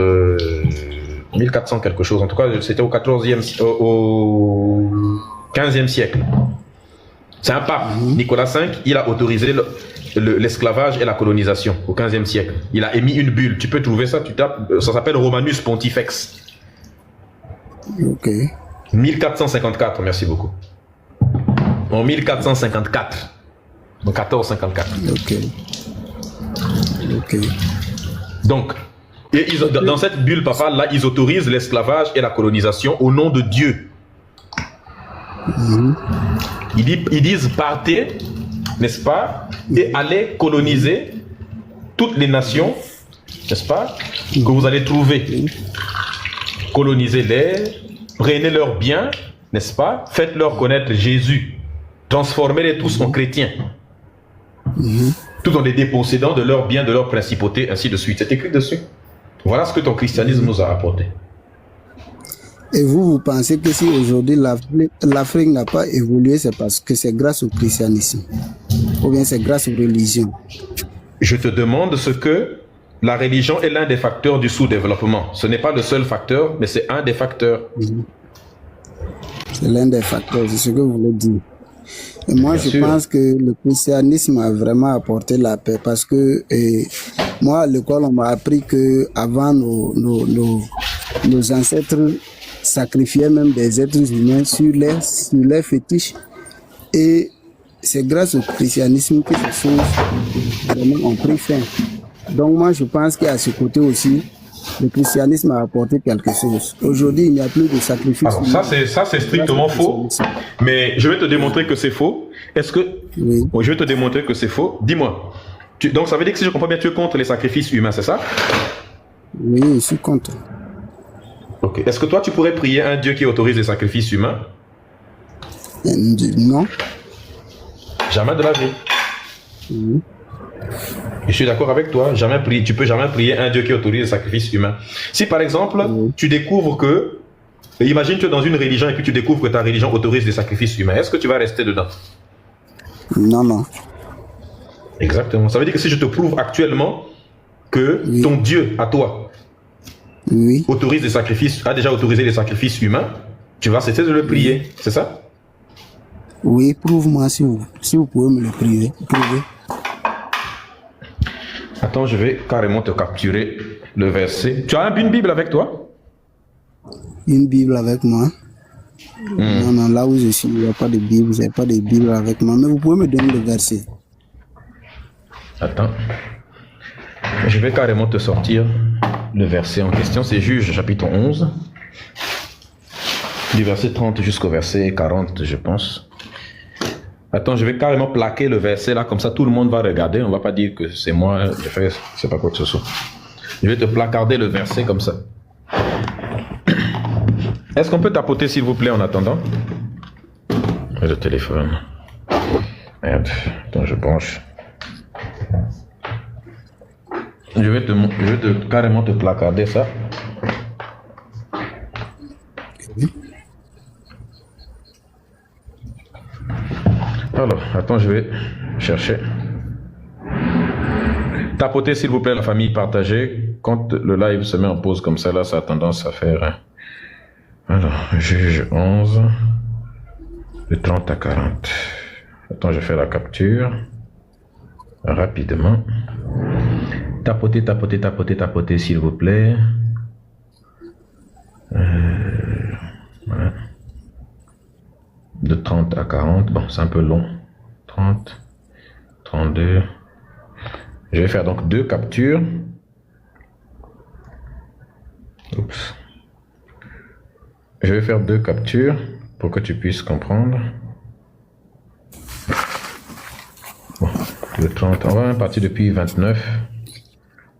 1400 quelque chose. En tout cas, c'était au 15e siècle. C'est un pape, Nicolas V, il a autorisé l'esclavage et la colonisation au 15e siècle. Il a émis une bulle. Tu peux trouver ça, tu tapes, ça s'appelle Romanus Pontifex. Ok. 1454, merci beaucoup. En 1454. En 1454. Ok. Ok. Donc, dans cette bulle papale, là, ils autorisent l'esclavage et la colonisation au nom de Dieu. Ils disent partez, n'est-ce pas, et allez coloniser toutes les nations, n'est-ce pas, que vous allez trouver. Colonisez-les, prenez leurs biens, n'est-ce pas, faites-leur connaître Jésus, transformez-les tous en chrétiens. Tout en les dépossédant de leurs biens, de leurs principautés, ainsi de suite. C'est écrit dessus. Voilà ce que ton christianisme nous a apporté. Et vous pensez que si aujourd'hui l'Afrique n'a pas évolué, c'est parce que c'est grâce au christianisme ou bien c'est grâce aux religions? Je te demande ce que la religion est l'un des facteurs du sous-développement. Ce n'est pas le seul facteur, mais c'est un des facteurs. C'est l'un des facteurs, c'est ce que vous voulez dire. Et moi, je pense que le christianisme a vraiment apporté la paix parce que moi, à l'école, on m'a appris que avant nos ancêtres sacrifiaient même des êtres humains sur les fétiches. Et c'est grâce au christianisme que ces choses vraiment ont pris fin. Donc moi, je pense qu'à ce côté aussi, le christianisme a apporté quelque chose. Aujourd'hui, il n'y a plus de sacrifice. Alors, ça, c'est strictement faux. Mais je vais te démontrer que c'est faux. Est-ce que... Oui. Je vais te démontrer que c'est faux. Dis-moi. Donc, ça veut dire que si je comprends bien, tu es contre les sacrifices humains, c'est ça? Oui, je suis contre. Ok. Est-ce que toi, tu pourrais prier un Dieu qui autorise les sacrifices humains? Non. Jamais de la vie. Oui. Je suis d'accord avec toi. Tu peux jamais prier un Dieu qui autorise les sacrifices humains. Si par exemple, tu découvres que, imagine tu es dans une religion et puis tu découvres que ta religion autorise les sacrifices humains, est-ce que tu vas rester dedans? Non. Exactement. Ça veut dire que si je te prouve actuellement que ton Dieu à toi autorise les sacrifices, a déjà autorisé les sacrifices humains, tu vas cesser de le prier. C'est ça? Oui, prouve-moi si vous pouvez me le prouver. Attends, je vais carrément te capturer le verset. Tu as une Bible avec toi? Une Bible avec moi? Non, là où je suis, il n'y a pas de Bible. Je n'ai pas de Bible avec moi. Mais vous pouvez me donner le verset. Attends. Je vais carrément te sortir le verset en question. C'est Juges chapitre 11. Du verset 30 jusqu'au verset 40, je pense. Attends, je vais carrément plaquer le verset là, comme ça tout le monde va regarder. On va pas dire que c'est moi, j'ai fait, c'est pas quoi que ce soit. Je vais te placarder le verset comme ça. Est-ce qu'on peut tapoter s'il vous plaît en attendant? Le téléphone. Merde, attends, je branche. Je vais carrément te placarder ça. Alors, attends, je vais chercher. Tapotez s'il vous plaît la famille, partagez. Quand le live se met en pause comme ça, là, ça a tendance à faire... Alors, Juge 11, de 30 à 40. Attends, je fais la capture. Rapidement. Tapotez s'il vous plaît. Voilà. De 30 à 40, bon c'est un peu long, 30, 32, je vais faire donc 2 captures, oups, je vais faire 2 captures pour que tu puisses comprendre. Bon, le 30, on va partir depuis 29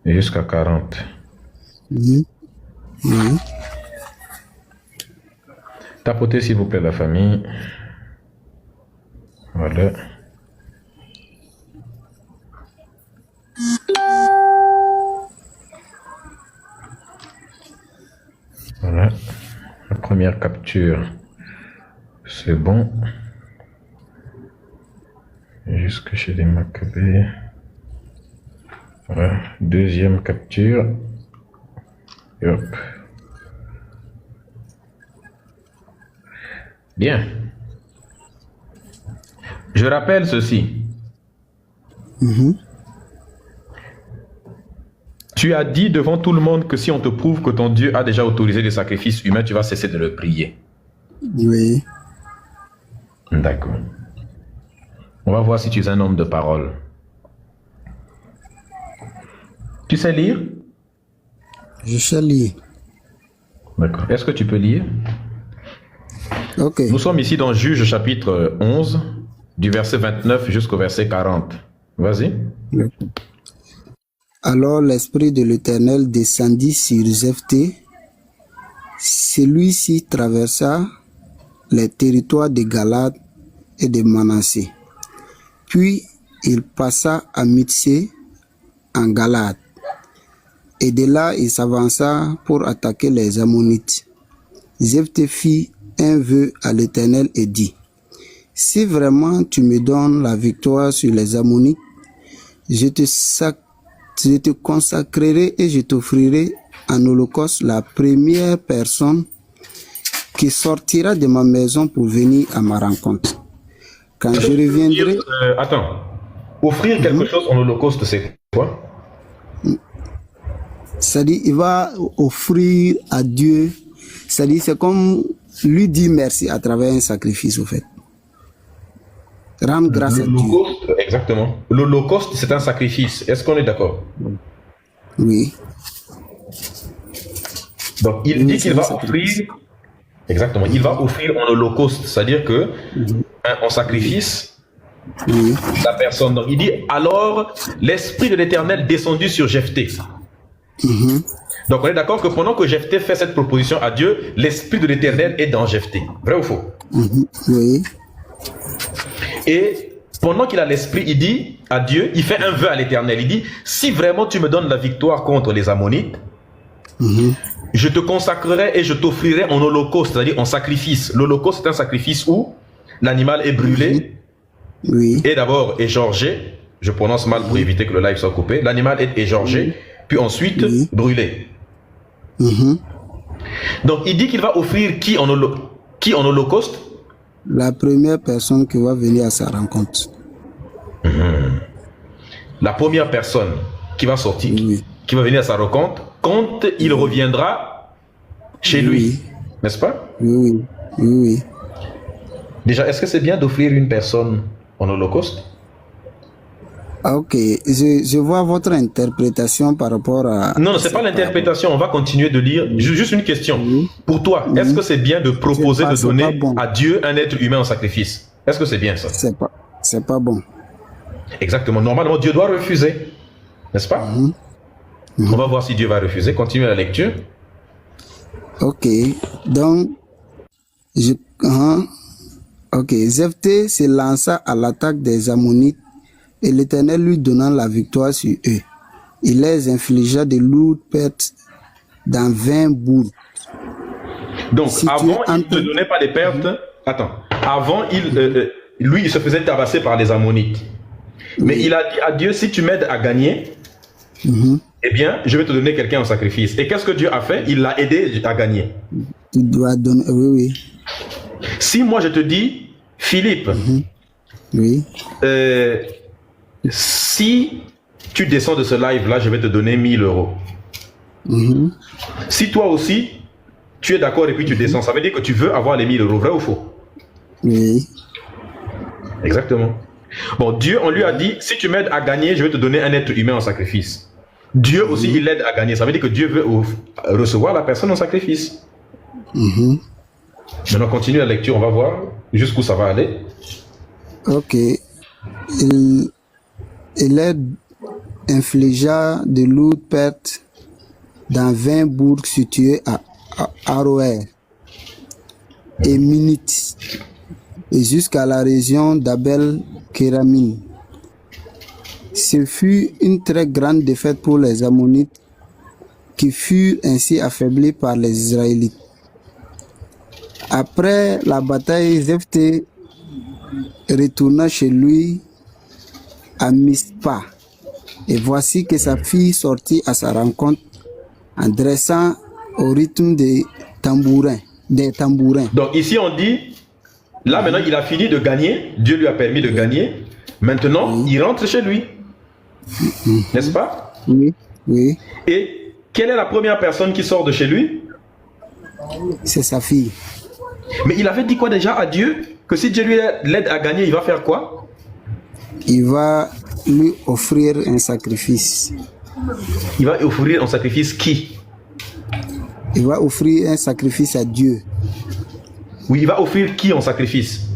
et jusqu'à 40. Tapotez s'il vous plaît la famille. Voilà. Voilà. La première capture. C'est bon. Jusque chez les Maccabées. Voilà. Deuxième capture. Et hop. Bien. Je rappelle ceci. Tu as dit devant tout le monde que si on te prouve que ton Dieu a déjà autorisé les sacrifices humains, tu vas cesser de le prier. Oui. D'accord. On va voir si tu es un homme de parole. Tu sais lire? Je sais lire. D'accord. Est-ce que tu peux lire? Ok. Nous sommes ici dans Juges chapitre 11, du verset 29 jusqu'au verset 40. Vas-y. Alors l'Esprit de l'Éternel descendit sur Jephthé. Celui-ci traversa les territoires de Galad et de Manassé. Puis il passa à Mitsé en Galad. Et de là il s'avança pour attaquer les Ammonites. Jephthé fit un vœu à l'Éternel et dit, si vraiment tu me donnes la victoire sur les Ammonites, je te consacrerai et je t'offrirai en holocauste la première personne qui sortira de ma maison pour venir à ma rencontre. Quand je reviendrai... Attends, offrir quelque chose en holocauste, c'est quoi? C'est-à-dire, il va offrir à Dieu, c'est-à-dire, c'est comme lui dire merci à travers un sacrifice, au fait. Rendre grâce à Dieu. Exactement. L'holocauste, c'est un sacrifice. Est-ce qu'on est d'accord? Oui. Donc, il dit qu'il va offrir... Exactement. Il va offrir en holocauste, c'est-à-dire que en sacrifice, la personne. Donc, il dit, alors, l'Esprit de l'Éternel descendu sur Jephthé. Donc, on est d'accord que pendant que Jephthé fait cette proposition à Dieu, l'Esprit de l'Éternel est dans Jephthé. Vrai ou faux? Oui. Et pendant qu'il a l'Esprit, il dit à Dieu, il fait un vœu à l'Éternel. Il dit, si vraiment tu me donnes la victoire contre les Ammonites, je te consacrerai et je t'offrirai en holocauste, c'est-à-dire en sacrifice. L'holocauste, c'est un sacrifice où l'animal est brûlé et d'abord égorgé. Je prononce mal pour éviter que le live soit coupé. L'animal est égorgé, puis ensuite brûlé. Donc, il dit qu'il va offrir qui en holocauste? La première personne qui va venir à sa rencontre. La première personne qui va sortir, qui va venir à sa rencontre, quand il reviendra chez lui, n'est-ce pas? Oui. Déjà, est-ce que c'est bien d'offrir une personne en holocauste? Ok, je vois votre interprétation par rapport à... Non, c'est pas l'interprétation, on va continuer de lire. Juste une question. Pour toi, est-ce que c'est bien de proposer de donner à Dieu un être humain en sacrifice? Est-ce que c'est bien ça? C'est pas bon. Exactement. Normalement, Dieu doit refuser, n'est-ce pas? On va voir si Dieu va refuser. Continuez la lecture. Ok, donc, Jephthé se lança à l'attaque des Ammonites et l'Éternel lui donnant la victoire sur eux. Il les infligea de lourdes pertes dans 20 bourgs. Donc, avant, il ne donnait pas des pertes. Attends. Avant, lui, il se faisait tabasser par les Ammonites. Mais il a dit à Dieu, si tu m'aides à gagner, eh bien, je vais te donner quelqu'un en sacrifice. Et qu'est-ce que Dieu a fait? Il l'a aidé à gagner. Tu dois donner, oui. Si moi, je te dis, Philippe, si tu descends de ce live-là, je vais te donner 1000 euros. Si toi aussi, tu es d'accord et puis tu descends, ça veut dire que tu veux avoir les 1000 euros, vrai ou faux? Oui. Exactement. Bon, Dieu, on lui a dit, si tu m'aides à gagner, je vais te donner un être humain en sacrifice. Dieu aussi, il l'aide à gagner. Ça veut dire que Dieu veut recevoir la personne en sacrifice. Maintenant, continue la lecture, on va voir jusqu'où ça va aller. Ok. Il infligea de lourdes pertes dans 20 bourgs situés à Aroer et Minit et jusqu'à la région d'Abel-Kéramine. Ce fut une très grande défaite pour les Ammonites qui furent ainsi affaiblis par les Israélites. Après la bataille, Jephthé retourna chez lui à Mispa. Et voici que sa fille sortit à sa rencontre en dressant au rythme des tambourins. Donc ici on dit, là maintenant il a fini de gagner, Dieu lui a permis de gagner, maintenant il rentre chez lui. N'est-ce pas? Oui. Et quelle est la première personne qui sort de chez lui? C'est sa fille. Mais il avait dit quoi déjà à Dieu? Que si Dieu lui l'aide à gagner, il va faire quoi? Il va lui offrir un sacrifice. Il va offrir un sacrifice qui? Il va offrir un sacrifice à Dieu. Oui, il va offrir qui en sacrifice?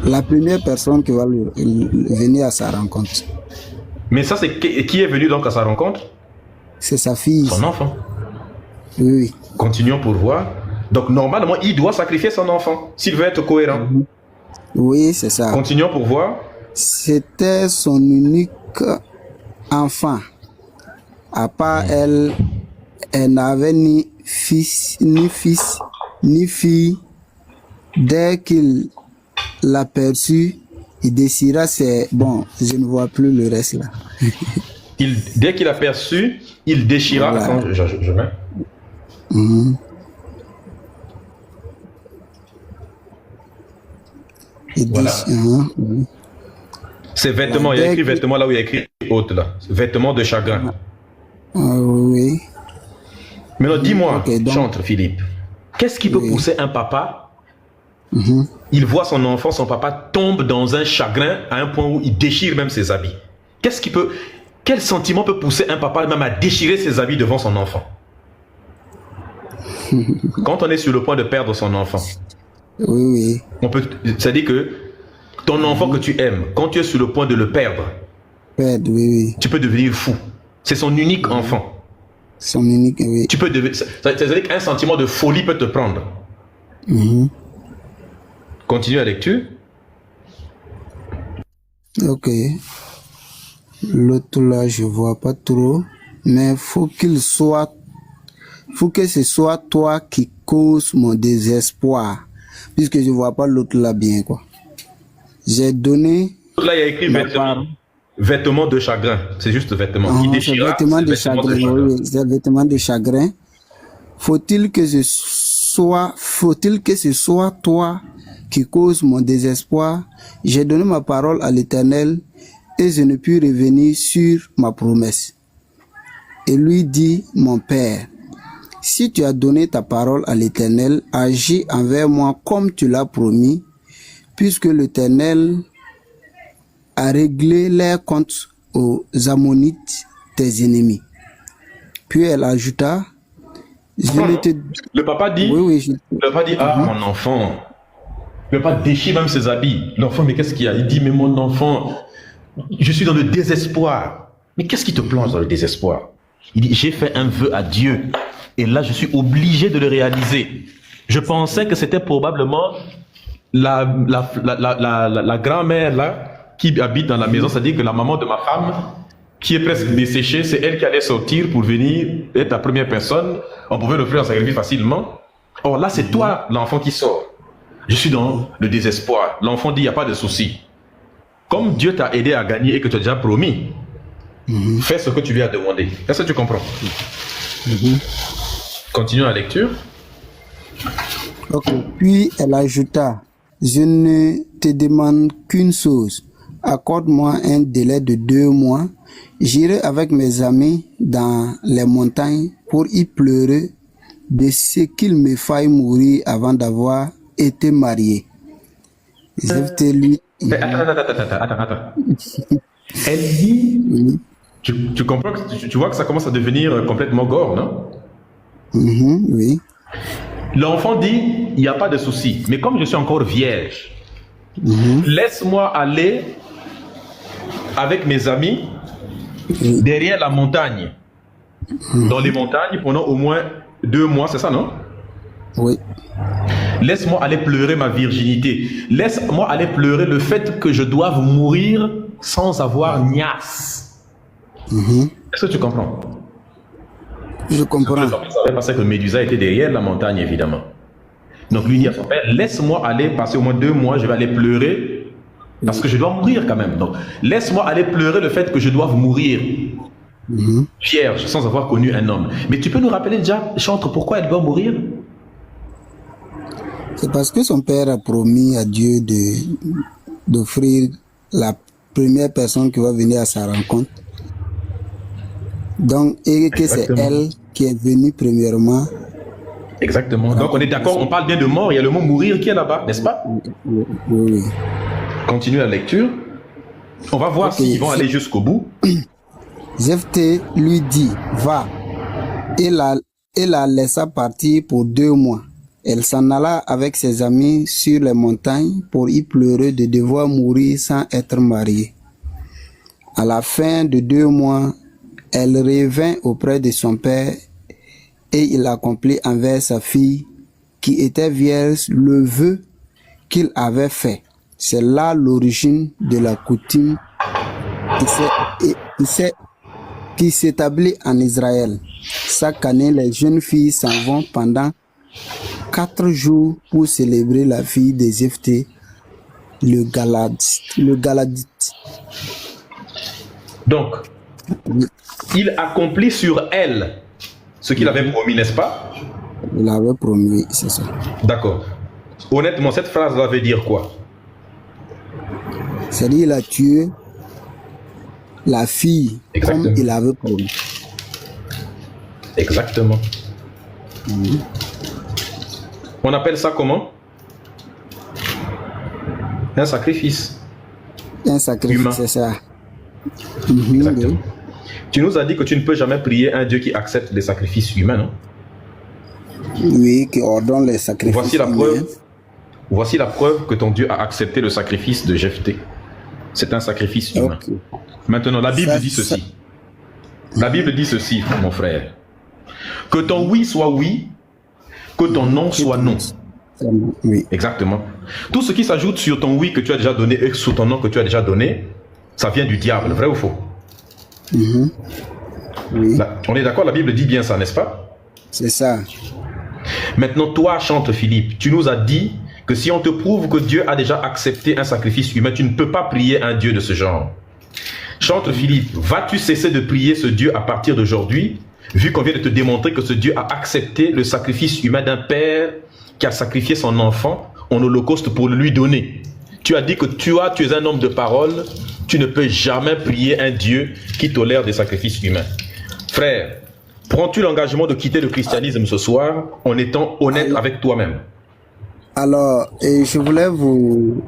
La première personne qui va venir à sa rencontre. Mais ça, c'est qui est venu donc à sa rencontre? C'est sa fille. Son enfant. Oui. Continuons pour voir. Donc normalement, il doit sacrifier son enfant s'il veut être cohérent. Oui, c'est ça. Continuons pour voir. C'était son unique enfant. À part elle, elle n'avait ni ni fille. Dès qu'il l'aperçut, il déchira ses... Bon, je ne vois plus le reste là. Dès qu'il aperçut, il déchira... Voilà. Attends, je mets. Il Voilà. C'est vêtements, il y a écrit vêtements là où il y a écrit autre là. Vêtements de chagrin. Oui. Maintenant, dis-moi, Ok, donc- chantre Philippe, qu'est-ce qui peut Oui. pousser un papa? Il voit son enfant, son papa tombe dans un chagrin à un point où il déchire même ses habits. Quel sentiment peut pousser un papa même à déchirer ses habits devant son enfant? Quand on est sur le point de perdre son enfant, Oui. c'est-à-dire que ton enfant que tu aimes, quand tu es sur le point de le perdre, Perdre, oui. tu peux devenir fou. C'est son unique enfant. Son unique, oui. Tu peux devenir, c'est-à-dire qu'un sentiment de folie peut te prendre. Continue la lecture. Ok. L'autre là, je vois pas trop. Mais faut que ce soit toi qui cause mon désespoir. Puisque je vois pas l'autre là bien, quoi. J'ai donné... Là, il y a écrit vêtements de chagrin. C'est juste vêtements. Il C'est déchira. vêtements de c'est vêtements chagrin. Oui, c'est vêtements de chagrin. Faut-il que ce soit toi qui cause mon désespoir? J'ai donné ma parole à l'Éternel et je ne puis revenir sur ma promesse. Et lui dit, mon Père, si tu as donné ta parole à l'Éternel, agis envers moi comme tu l'as promis, puisque l'Éternel a réglé les comptes aux Ammonites, tes ennemis. Puis elle ajouta, Le papa dit, le papa dit, mon enfant. Le papa déchire même ses habits. L'enfant, mais qu'est-ce qu'il y a? Il dit, mais mon enfant, je suis dans le désespoir. Mais qu'est-ce qui te plonge dans le désespoir? Il dit, j'ai fait un vœu à Dieu. Et là, je suis obligé de le réaliser. Je pensais que c'était probablement la grand-mère là, qui habite dans la maison, c'est-à-dire que la maman de ma femme, qui est presque desséchée, c'est elle qui allait sortir pour venir être la première personne. On pouvait l'offrir en sacrifice facilement. Or là, c'est toi, l'enfant, qui sort. Je suis dans le désespoir. L'enfant dit, il n'y a pas de souci. Comme Dieu t'a aidé à gagner et que tu as déjà promis, fais ce que tu lui as demandé. Est-ce que tu comprends? Continue la lecture. Ok. Puis elle ajouta, je ne te demande qu'une chose. Accorde-moi un délai de 2 mois. J'irai avec mes amis dans les montagnes pour y pleurer de ce qu'il me faille mourir avant d'avoir été marié. Attends. Elle dit, tu comprends, tu vois que ça commence à devenir complètement gore, non? Oui. L'enfant dit, il n'y a pas de souci, mais comme je suis encore vierge, laisse-moi aller avec mes amis derrière la montagne. Dans les montagnes pendant au moins 2 mois, c'est ça, non? Oui. Laisse-moi aller pleurer ma virginité. Laisse-moi aller pleurer le fait que je doive mourir sans avoir niasse. Est-ce que tu comprends? Je comprends. Le papa savait parce que Médusa était derrière la montagne, évidemment. Donc lui dit à son père, laisse-moi aller passer au moins 2 mois, je vais aller pleurer parce que je dois mourir quand même. Donc laisse-moi aller pleurer le fait que je doive mourir. Vierge, sans avoir connu un homme. Mais tu peux nous rappeler déjà, chantre, pourquoi elle doit mourir? C'est parce que son père a promis à Dieu d'offrir la première personne qui va venir à sa rencontre. Donc, et que c'est elle qui est venue premièrement. Exactement. Donc on est d'accord, on parle bien de mort, il y a le mot mourir qui est là-bas, n'est-ce pas? Oui. Continue la lecture. On va voir s'ils vont aller jusqu'au bout. Jephthé lui dit, va. Et la laissa partir pour 2 mois. Elle s'en alla avec ses amis sur les montagnes pour y pleurer de devoir mourir sans être mariée. À la fin de 2 mois, elle revint auprès de son père et il accomplit envers sa fille qui était vierge le vœu qu'il avait fait. C'est là l'origine de la coutume qui s'établit en Israël. Chaque année, les jeunes filles s'en vont pendant 4 jours pour célébrer la fille de Jephthé, le Galadite. Donc, il accomplit sur elle ce qu'il avait promis, n'est-ce pas? Il avait promis, c'est ça. D'accord. Honnêtement, cette phrase-là veut dire quoi? C'est-à-dire qu'il a tué la fille comme il avait promis. Exactement. On appelle ça comment? Un sacrifice. Un sacrifice, humain. c'est ça. Exactement. Oui. Tu nous as dit que tu ne peux jamais prier un Dieu qui accepte les sacrifices humains, non? Oui, qui ordonne les sacrifices. Voici la preuve que ton Dieu a accepté le sacrifice de Jephthé. C'est un sacrifice humain. Okay. Maintenant, la Bible dit ceci. La Bible dit ceci, mon frère. Que ton oui soit oui, que ton non soit non. Oui. Exactement. Tout ce qui s'ajoute sur ton oui que tu as déjà donné et sur ton non que tu as déjà donné, ça vient du diable, vrai ou faux? Oui. Là, on est d'accord, la Bible dit bien ça, n'est-ce pas? C'est ça. Maintenant, toi, Chante Philippe, tu nous as dit que si on te prouve que Dieu a déjà accepté un sacrifice humain, tu ne peux pas prier un Dieu de ce genre. Chante Philippe, vas-tu cesser de prier ce Dieu à partir d'aujourd'hui, vu qu'on vient de te démontrer que ce Dieu a accepté le sacrifice humain d'un père qui a sacrifié son enfant en holocauste pour le lui donner? Tu as dit que tu es un homme de parole, tu ne peux jamais prier un Dieu qui tolère des sacrifices humains. Frère, prends-tu l'engagement de quitter le christianisme ce soir en étant honnête avec toi-même? Alors, je voulais vous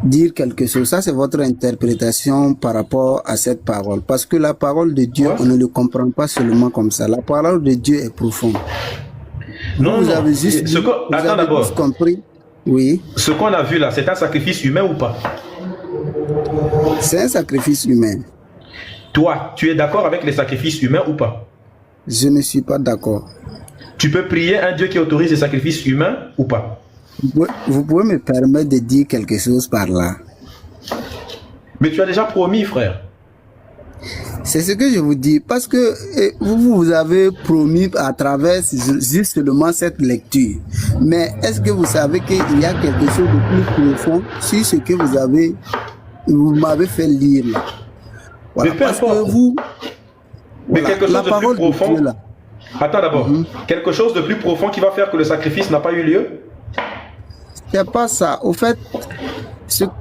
dire quelque chose. Ça, c'est votre interprétation par rapport à cette parole. Parce que la parole de Dieu, on ne le comprend pas seulement comme ça. La parole de Dieu est profonde. Non, vous avez juste attends d'abord. Compris. Oui. Ce qu'on a vu là, c'est un sacrifice humain ou pas? C'est un sacrifice humain. Toi, tu es d'accord avec les sacrifices humains ou pas? Je ne suis pas d'accord. Tu peux prier un Dieu qui autorise les sacrifices humains ou pas? Vous pouvez me permettre de dire quelque chose par là? Mais tu as déjà promis, frère. C'est ce que je vous dis, parce que vous avez promis à travers justement cette lecture. Mais est-ce que vous savez qu'il y a quelque chose de plus profond sur ce que vous m'avez fait lire là? Voilà, mais peu parce importe. que vous... Mais Voilà, quelque chose de plus profond... Dieu, là. Attends d'abord. Quelque chose de plus profond qui va faire que le sacrifice n'a pas eu lieu? C'est pas ça. Au fait...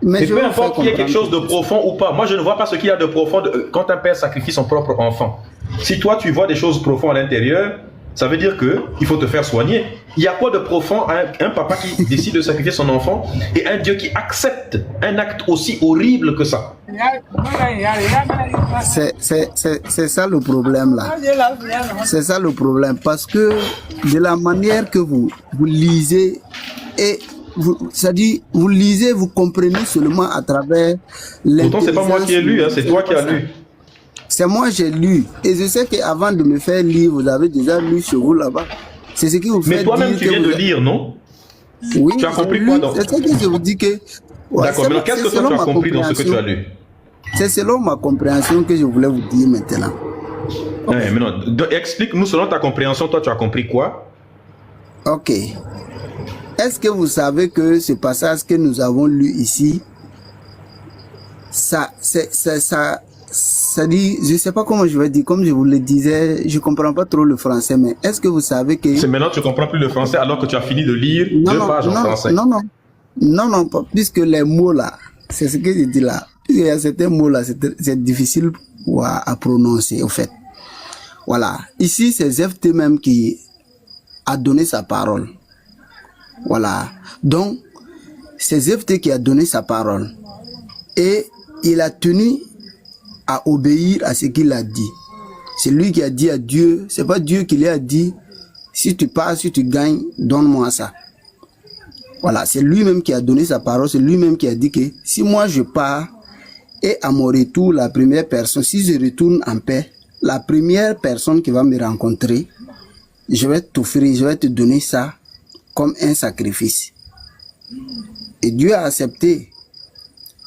Mais peu importe qu'il y ait quelque chose de profond ou pas. Moi, je ne vois pas ce qu'il y a de profond quand un père sacrifie son propre enfant. Si toi, tu vois des choses profondes à l'intérieur, ça veut dire qu'il faut te faire soigner. Il y a quoi de profond à un papa qui décide de sacrifier son enfant et un Dieu qui accepte un acte aussi horrible que ça? C'est ça le problème là. C'est ça le problème. Parce que de la manière que vous lisez et... C'est-à-dire, vous lisez, vous comprenez seulement à travers... Pourtant, c'est pas moi qui ai lu, hein, c'est toi qui as lu. C'est moi j'ai lu. Et je sais qu'avant de me faire lire, vous avez déjà lu sur vous là-bas. C'est ce qui vous fait dire... Mais toi-même, tu viens de lire, non? Oui. Tu as compris quoi donc? C'est ce que je vous dis que... Ouais, d'accord, mais qu'est-ce que toi tu as compris dans ce que tu as lu? C'est selon ma compréhension que je voulais vous dire maintenant. Okay. Ouais, mais non, explique-nous selon ta compréhension, toi tu as compris quoi? Ok. Est-ce que vous savez que ce passage que nous avons lu ici, ça dit, je ne sais pas comment je vais dire, comme je vous le disais, je ne comprends pas trop le français, mais est-ce que vous savez que... C'est maintenant que tu ne comprends plus le français alors que tu as fini de lire deux pages en français. Non, puisque les mots là, c'est ce que je dis là, il y a certains mots là, c'est difficile à prononcer, au fait. Voilà. Ici, c'est Jephthé même qui a donné sa parole. Voilà. Donc, c'est Jephthé qui a donné sa parole. Et il a tenu à obéir à ce qu'il a dit. C'est lui qui a dit à Dieu, c'est pas Dieu qui lui a dit, si tu pars, si tu gagnes, donne-moi ça. Voilà, c'est lui-même qui a donné sa parole, c'est lui-même qui a dit que si moi je pars et à mon retour, la première personne, si je retourne en paix, la première personne qui va me rencontrer, je vais t'offrir, je vais te donner ça comme un sacrifice. Et Dieu a accepté.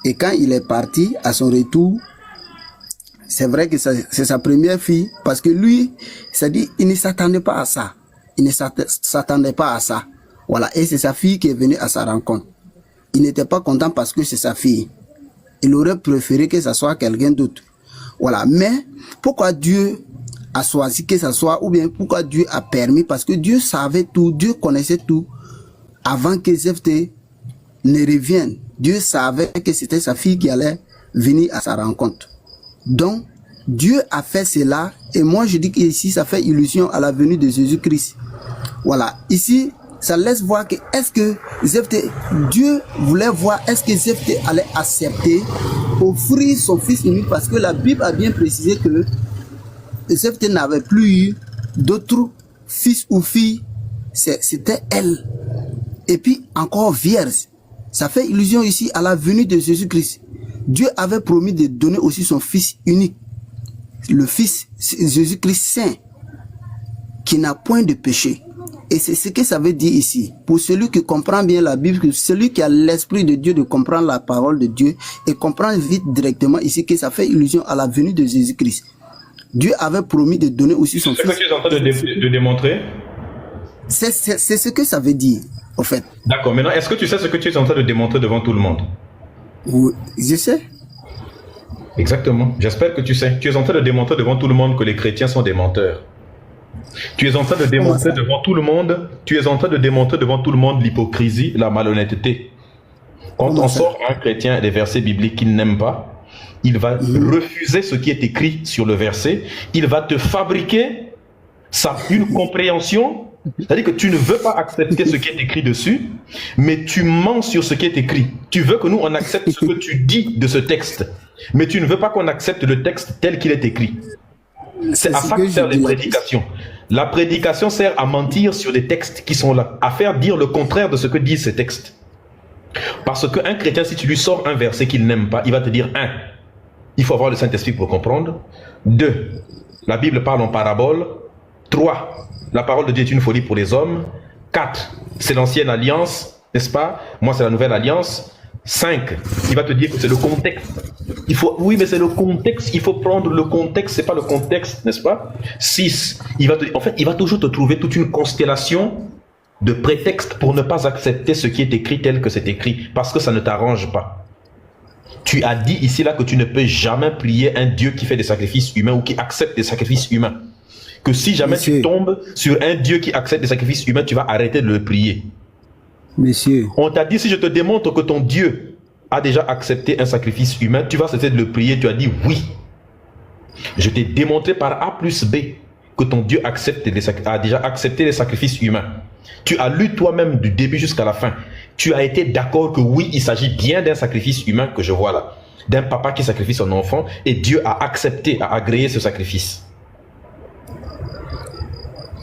Et quand il est parti, à son retour, c'est vrai que c'est sa première fille, parce que lui, c'est-à-dire, il ne s'attendait pas à ça. Il ne s'attendait pas à ça. Voilà, et c'est sa fille qui est venue à sa rencontre. Il n'était pas content parce que c'est sa fille. Il aurait préféré que ça soit quelqu'un d'autre. Voilà, mais pourquoi Dieu a choisi que ça soit, ou bien pourquoi Dieu a permis, parce que Dieu savait tout, Dieu connaissait tout, avant que Jephthé ne revienne. Dieu savait que c'était sa fille qui allait venir à sa rencontre. Donc, Dieu a fait cela, et moi je dis qu'ici, ça fait illusion à la venue de Jésus-Christ. Voilà, ici, ça laisse voir que est-ce que Jephthé, Dieu voulait voir, est-ce que Jephthé allait accepter, offrir son fils unique, parce que la Bible a bien précisé que Jephthé n'avait plus eu d'autres fils ou filles, c'était elle. Et puis encore vierge. Ça fait illusion ici à la venue de Jésus-Christ. Dieu avait promis de donner aussi son fils unique, le fils Jésus-Christ saint, qui n'a point de péché. Et c'est ce que ça veut dire ici. Pour celui qui comprend bien la Bible, celui qui a l'esprit de Dieu de comprendre la parole de Dieu et comprendre vite directement ici que ça fait illusion à la venue de Jésus-Christ. Dieu avait promis de donner aussi son fils. C'est ce que tu es en train de démontrer? C'est ce que ça veut dire, en fait. D'accord. Maintenant, est-ce que tu sais ce que tu es en train de démontrer devant tout le monde? Oui, je sais. Exactement. J'espère que tu sais. Tu es en train de démontrer devant tout le monde que les chrétiens sont des menteurs. Tu es en train de démontrer devant tout le monde, l'hypocrisie, la malhonnêteté. Quand on sort un chrétien des versets bibliques qu'il n'aime pas, il va refuser ce qui est écrit sur le verset, il va te fabriquer une compréhension, c'est-à-dire que tu ne veux pas accepter ce qui est écrit dessus, mais tu mens sur ce qui est écrit. Tu veux que nous on accepte ce que tu dis de ce texte, mais tu ne veux pas qu'on accepte le texte tel qu'il est écrit. C'est à ça que servent les prédications. La prédication sert à mentir sur des textes qui sont là, à faire dire le contraire de ce que disent ces textes. Parce qu'un chrétien, si tu lui sors un verset qu'il n'aime pas, il va te dire 1. Il faut avoir le Saint-Esprit pour comprendre. 2. La Bible parle en parabole. 3. La parole de Dieu est une folie pour les hommes. 4. C'est l'ancienne alliance, n'est-ce pas? Moi, c'est la nouvelle alliance. 5. Il va te dire que c'est le contexte. Oui, mais c'est le contexte. Il faut prendre le contexte. C'est pas le contexte, n'est-ce pas? 6. En fait, il va toujours te trouver toute une constellation de prétextes pour ne pas accepter ce qui est écrit tel que c'est écrit, parce que ça ne t'arrange pas. Tu as dit ici là que tu ne peux jamais prier un Dieu qui fait des sacrifices humains ou qui accepte des sacrifices humains. Que si jamais tu tombes sur un Dieu qui accepte des sacrifices humains, tu vas arrêter de le prier. Monsieur. On t'a dit, si je te démontre que ton Dieu a déjà accepté un sacrifice humain, tu vas cesser de le prier. Tu as dit oui. Je t'ai démontré par A plus B que ton Dieu a déjà accepté les sacrifices humains. Tu as lu toi-même du début jusqu'à la fin. Tu as été d'accord que oui, il s'agit bien d'un sacrifice humain que je vois là. D'un papa qui sacrifie son enfant, et Dieu a accepté, a agréé ce sacrifice.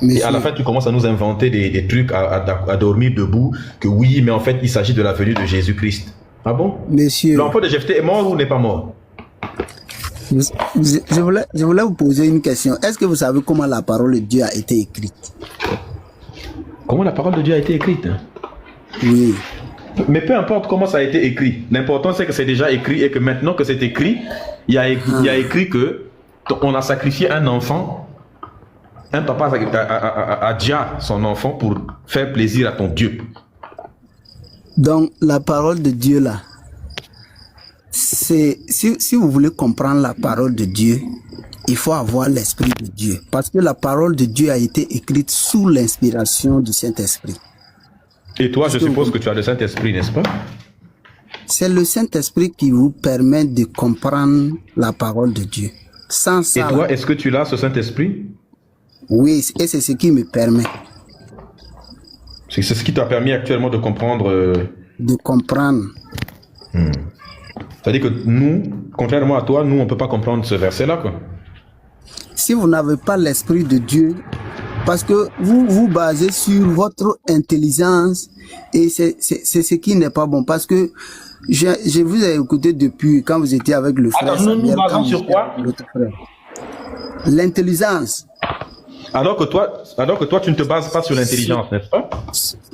Mais et à la fin, tu commences à nous inventer des trucs à dormir debout, que oui, mais en fait, il s'agit de la venue de Jésus-Christ. Ah bon? Monsieur. L'enfant de Jephthé est mort ou n'est pas mort? Je voulais vous poser une question. Est-ce que vous savez comment la parole de Dieu a été écrite? Comment la parole de Dieu a été écrite? Oui. Mais peu importe comment ça a été écrit. L'important, c'est que c'est déjà écrit et que maintenant que c'est écrit, il y a écrit que on a sacrifié un enfant. Un papa a déjà son enfant pour faire plaisir à ton Dieu. Donc, la parole de Dieu là, c'est si vous voulez comprendre la parole de Dieu, il faut avoir l'Esprit de Dieu. Parce que la parole de Dieu a été écrite sous l'inspiration du Saint-Esprit. Et toi, je suppose que tu as le Saint-Esprit, n'est-ce pas? C'est le Saint-Esprit qui vous permet de comprendre la parole de Dieu. Sans ça, et toi, est-ce que tu l'as, ce Saint-Esprit? Oui, et c'est ce qui me permet. C'est ce qui t'a permis actuellement de comprendre... De comprendre. C'est-à-dire que nous, contrairement à toi, nous, on ne peut pas comprendre ce verset-là, quoi. Si vous n'avez pas l'Esprit de Dieu, parce que vous vous basez sur votre intelligence, et c'est ce qui n'est pas bon. Parce que je vous ai écouté depuis quand vous étiez avec le frère. Alors, nous nous basons sur quoi? L'intelligence. Alors que toi, tu ne te bases pas sur l'intelligence, n'est-ce pas?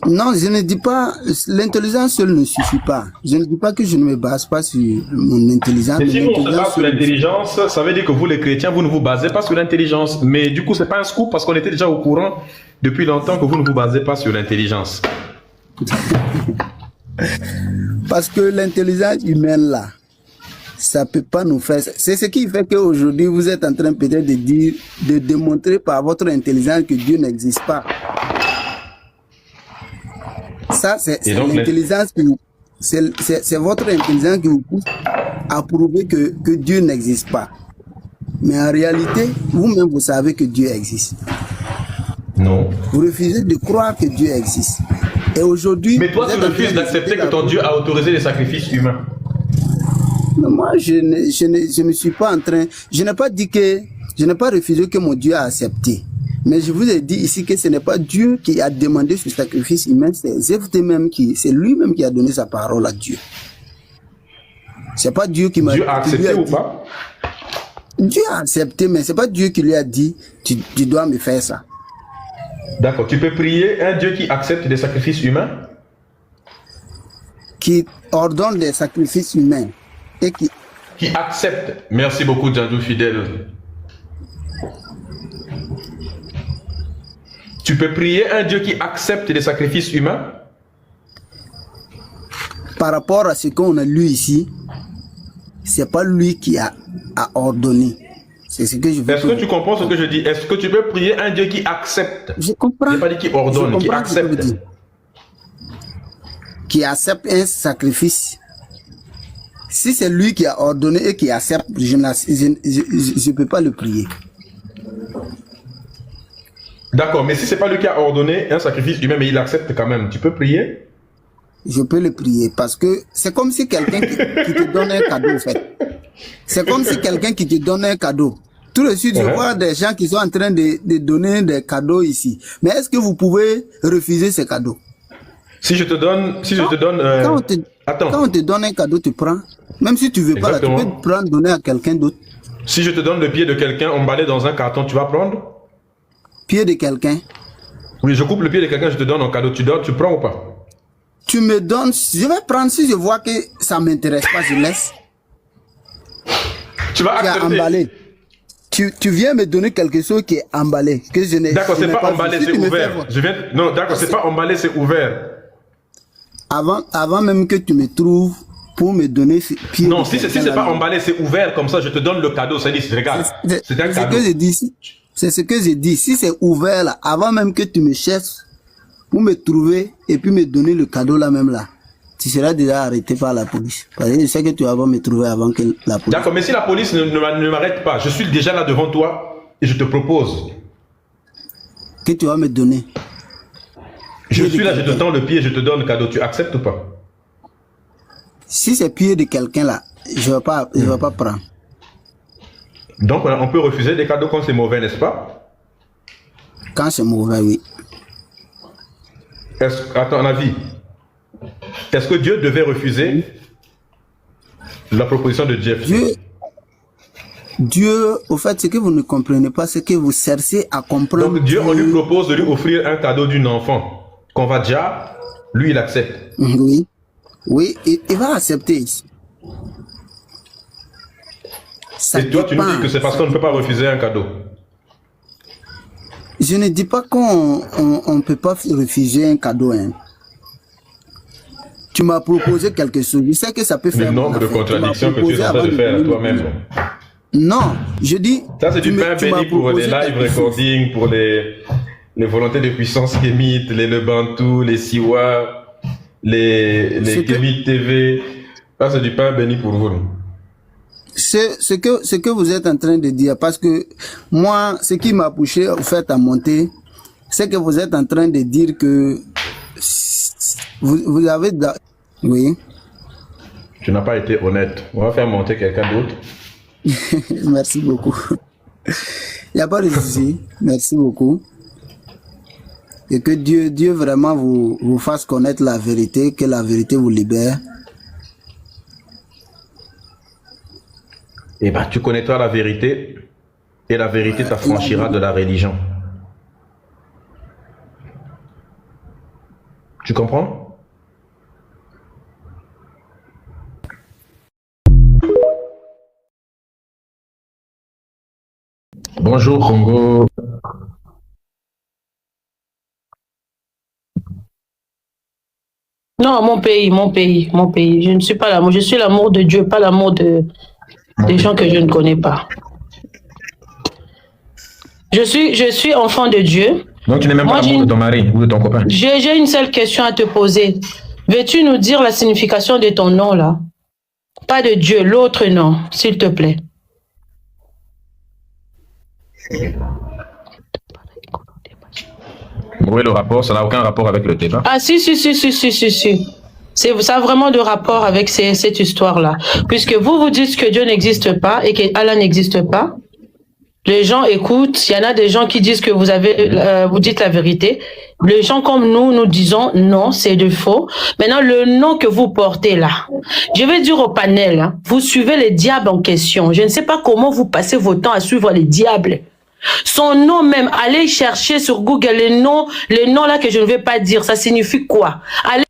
Non, je ne dis pas, l'intelligence seule ne suffit pas. Je ne dis pas que je ne me base pas sur mon intelligence. Mais si nous, on se l'intelligence base sur seule- l'intelligence, ça veut dire que vous, les chrétiens, vous ne vous basez pas sur l'intelligence. Mais du coup, c'est pas un scoop parce qu'on était déjà au courant depuis longtemps que vous ne vous basez pas sur l'intelligence. Parce que l'intelligence humaine là, ça peut pas nous faire. C'est ce qui fait qu'aujourd'hui vous êtes en train peut-être de dire, de démontrer par votre intelligence que Dieu n'existe pas. Ça, c'est Et donc, l'intelligence qui vous, c'est votre intelligence qui vous pousse à prouver que Dieu n'existe pas. Mais en réalité, vous-même vous savez que Dieu existe. Non. Vous refusez de croire que Dieu existe. Et aujourd'hui, Mais toi, vous tu êtes en refuses train de d'accepter citer que ton la- Dieu a autorisé les sacrifices humains. Non, moi, je ne suis pas en train. Je n'ai pas dit que. Je n'ai pas refusé que mon Dieu a accepté. Mais je vous ai dit ici que ce n'est pas Dieu qui a demandé ce sacrifice humain, c'est lui-même qui a donné sa parole à Dieu. C'est pas Dieu qui m'a Dieu a qui lui accepté ou dit- pas? Dieu a accepté, mais c'est pas Dieu qui lui a dit tu dois me faire ça. D'accord. Tu peux prier un Dieu qui accepte des sacrifices humains? Qui ordonne des sacrifices humains et qui Qui accepte. Merci beaucoup, Djandou Fidèle. Tu peux prier un Dieu qui accepte des sacrifices humains? par rapport à ce qu'on a lu ici, c'est pas lui qui a ordonné. C'est ce que je veux Est-ce que tu comprends ce que je dis? Est-ce que tu peux prier un Dieu qui accepte? Je comprends. Je n'ai pas dit qui ordonne, Je qui comprends ce que vous accepte. dites. Qui accepte un sacrifice. Si c'est lui qui a ordonné et qui accepte, je ne peux pas le prier. D'accord, mais si c'est pas lui qui a ordonné un sacrifice humain, mais il accepte quand même, tu peux prier? Je peux le prier parce que c'est comme si quelqu'un qui te donne un cadeau, en fait. C'est comme si quelqu'un qui te donne un cadeau. Tout de suite, je vois des gens qui sont en train de donner des cadeaux ici. Mais est-ce que vous pouvez refuser ces cadeaux? Si je te donne, Quand on te donne un cadeau, tu prends. Même si tu veux pas, là, tu Exactement. peux prendre, donner à quelqu'un d'autre. Si je te donne le pied de quelqu'un emballé dans un carton, tu vas prendre? Pied de quelqu'un. Oui, je coupe le pied de quelqu'un, je te donne en cadeau, tu donnes, tu prends ou pas? Tu me donnes, je vais prendre si je vois que ça m'intéresse pas, je laisse. Tu vas Tu as accepter. emballé. Tu viens me donner quelque chose qui est emballé, que je n'ai. D'accord, je c'est n'ai pas vu. emballé, Si c'est tu me fais ouvert. voir. Non, d'accord, c'est pas emballé, c'est ouvert. Avant même que tu me trouves pour me donner ce pied. Non, de si quelqu'un c'est là, pas non. emballé, c'est ouvert, comme ça, je te donne le cadeau. Ça dit, regarde, c'est un ce cadeau. que je dis. C'est ce que j'ai dit. Si c'est ouvert là, avant même que tu me cherches pour me trouver et puis me donner le cadeau là même là, tu seras déjà arrêté par la police. Parce que je sais que tu vas me trouver avant que la police. D'accord, mais si la police ne m'arrête pas, je suis déjà là devant toi et je te propose. Que tu vas me donner. Je Pied de suis là, je te quelqu'un. tends le pied, je te donne le cadeau. Tu acceptes ou pas? Si c'est pied de quelqu'un là, je vais pas prendre. Donc, on peut refuser des cadeaux quand c'est mauvais, n'est-ce pas? Quand c'est mauvais, oui. À ton avis, est-ce que Dieu devait refuser la proposition de Jeff? Dieu, au fait, ce que vous ne comprenez pas, c'est que vous cherchez à comprendre. Donc Dieu, on lui propose de lui offrir un cadeau d'une enfant qu'on va déjà, lui il accepte. Oui. Oui, il va accepter. Ça Et toi tu nous dis dépend. que c'est parce qu'on ne peut pas refuser un cadeau. Je ne dis pas qu'on ne peut pas refuser un cadeau. Hein. Tu m'as proposé quelque chose. Je sais que ça peut faire. Le nombre de mon affaire. contradictions que tu es en train de faire à toi-même. Non, je dis. Ça c'est du pain tu m'as béni pour les proposé live quelque chose. recording, pour les volontés de puissance kémites, les Lebantou, les Siwa, les Kémit TV. Ça c'est du pain béni pour vous. Ce que vous êtes en train de dire, parce que moi, ce qui m'a poussé au fait à monter, c'est que vous êtes en train de dire que vous avez... Oui. Tu n'as pas été honnête. On va faire monter quelqu'un d'autre. Merci beaucoup. Il n'y a pas de souci. Merci beaucoup. Et que Dieu vraiment vous fasse connaître la vérité, que la vérité vous libère. Eh bien, tu connaîtras la vérité et la vérité t'affranchira de la religion. Tu comprends? Bonjour Congo. Non, mon pays, mon pays, mon pays. Je ne suis pas l'amour. Je suis l'amour de Dieu, pas l'amour des gens que je ne connais pas. Je suis enfant de Dieu. Donc tu n'es même pas l'amour de ton mari ou de ton copain? J'ai une seule question à te poser. Veux-tu nous dire la signification de ton nom là? Pas de Dieu, l'autre nom, s'il te plaît. Oui, le rapport, ça n'a aucun rapport avec le débat. Ah si. Ça a vraiment de rapport avec cette histoire-là. Puisque vous dites que Dieu n'existe pas et que Allah n'existe pas. Les gens écoutent, il y en a des gens qui disent que vous dites la vérité. Les gens comme nous disons non, c'est de faux. Maintenant, le nom que vous portez là, je vais dire au panel, hein, vous suivez les diables en question. Je ne sais pas comment vous passez votre temps à suivre les diables. Son nom même, allez chercher sur Google les noms là que je ne vais pas dire, ça signifie quoi? Allez.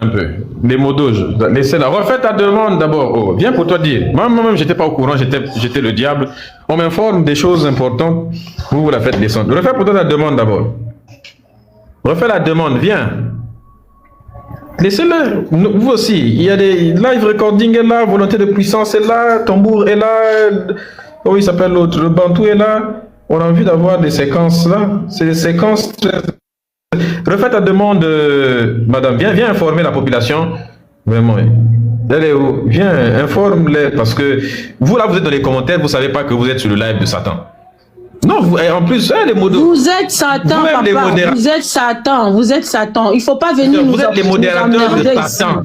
Un peu. Les mots d'auge. Laissez-la. Refais ta demande d'abord. Oh, viens pour toi dire. Moi-même, j'étais pas au courant, j'étais le diable. On m'informe des choses importantes. Vous la faites descendre. Refais pour toi ta demande d'abord. Refais la demande, viens. Laissez-le. Vous aussi. Il y a des live recording est là, volonté de puissance est là, tambour est là. Oh, il s'appelle l'autre. Le bantou est là. On a envie d'avoir des séquences là. C'est des séquences très... Refais ta demande, madame. Viens informer la population. Vraiment. Allez, viens, informe-les. Parce que vous, là, vous êtes dans les commentaires, vous ne savez pas que vous êtes sur le live de Satan. Non, en plus, les mots de... Vous êtes Satan, papa. Vous êtes Satan. Vous êtes Satan. Il ne faut pas venir vous êtes les modérateurs de Satan.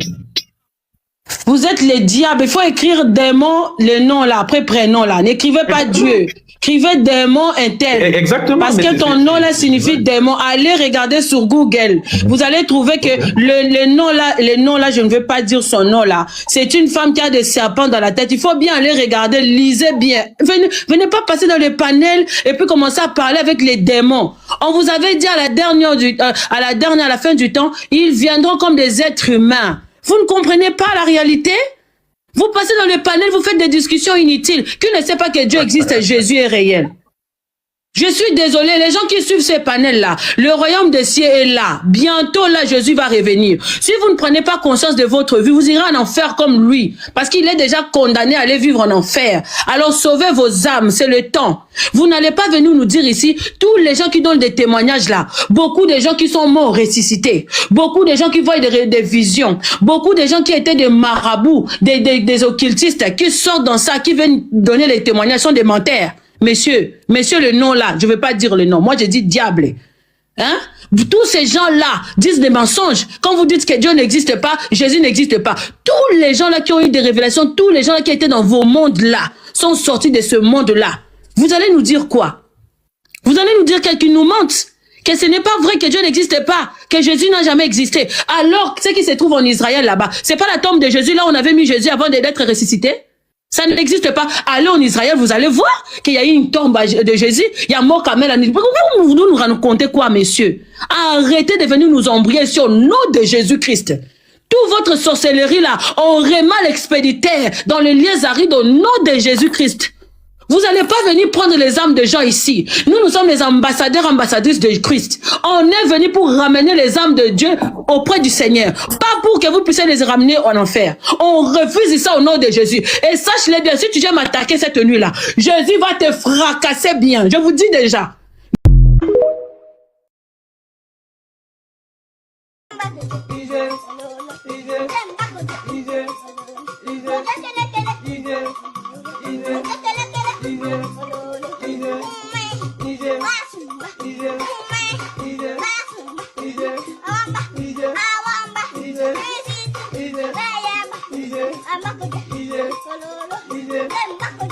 Vous êtes les diables. Il faut écrire démon, le nom là, après prénom là. N'écrivez pas Dieu. Écrivez démon interne. Exactement. Parce que ton nom là signifie démon. Allez regarder sur Google. Vous allez trouver que le nom là, je ne veux pas dire son nom là. C'est une femme qui a des serpents dans la tête. Il faut bien aller regarder, lisez bien. Venez pas passer dans les panels et puis commencer à parler avec les démons. On vous avait dit à la fin du temps, ils viendront comme des êtres humains. Vous ne comprenez pas la réalité? Vous passez dans le panel, vous faites des discussions inutiles. Qui ne sait pas que Dieu existe et Jésus est réel? Je suis désolé, les gens qui suivent ces panels-là, le royaume des cieux est là. Bientôt, là, Jésus va revenir. Si vous ne prenez pas conscience de votre vie, vous irez en enfer comme lui. Parce qu'il est déjà condamné à aller vivre en enfer. Alors, sauvez vos âmes, c'est le temps. Vous n'allez pas venir nous dire ici, tous les gens qui donnent des témoignages là, beaucoup de gens qui sont morts ressuscités, beaucoup de gens qui voient des visions, beaucoup de gens qui étaient des marabouts, des occultistes, qui sortent dans ça, qui viennent donner les témoignages, sont des menteurs. Messieurs, le nom là, je ne veux pas dire le nom. Moi, je dis diable. Hein? Tous ces gens-là disent des mensonges. Quand vous dites que Dieu n'existe pas, Jésus n'existe pas. Tous les gens là qui ont eu des révélations, tous les gens là qui étaient dans vos mondes-là, sont sortis de ce monde-là. Vous allez nous dire quoi? Vous allez nous dire qu'ils nous mentent? Que ce n'est pas vrai que Dieu n'existe pas, que Jésus n'a jamais existé. Alors, ce qui se trouve en Israël là-bas, c'est pas la tombe de Jésus, là on avait mis Jésus avant d'être ressuscité? Ça n'existe pas. Allez en Israël, vous allez voir qu'il y a eu une tombe de Jésus. Il y a mort Kamel. Vous nous racontez quoi, messieurs? Arrêtez de venir nous embrouiller sur le nom de Jésus-Christ. Toute votre sorcellerie là, on remet l'expéditeur dans les lieux arides au nom de Jésus-Christ. Vous n'allez pas venir prendre les âmes des gens ici. Nous sommes les ambassadeurs, ambassadrices de Christ. On est venu pour ramener les âmes de Dieu auprès du Seigneur. Pas pour que vous puissiez les ramener en enfer. On refuse ça au nom de Jésus. Et sache-le bien, si tu viens m'attaquer cette nuit-là, Jésus va te fracasser bien. Je vous dis déjà. I'm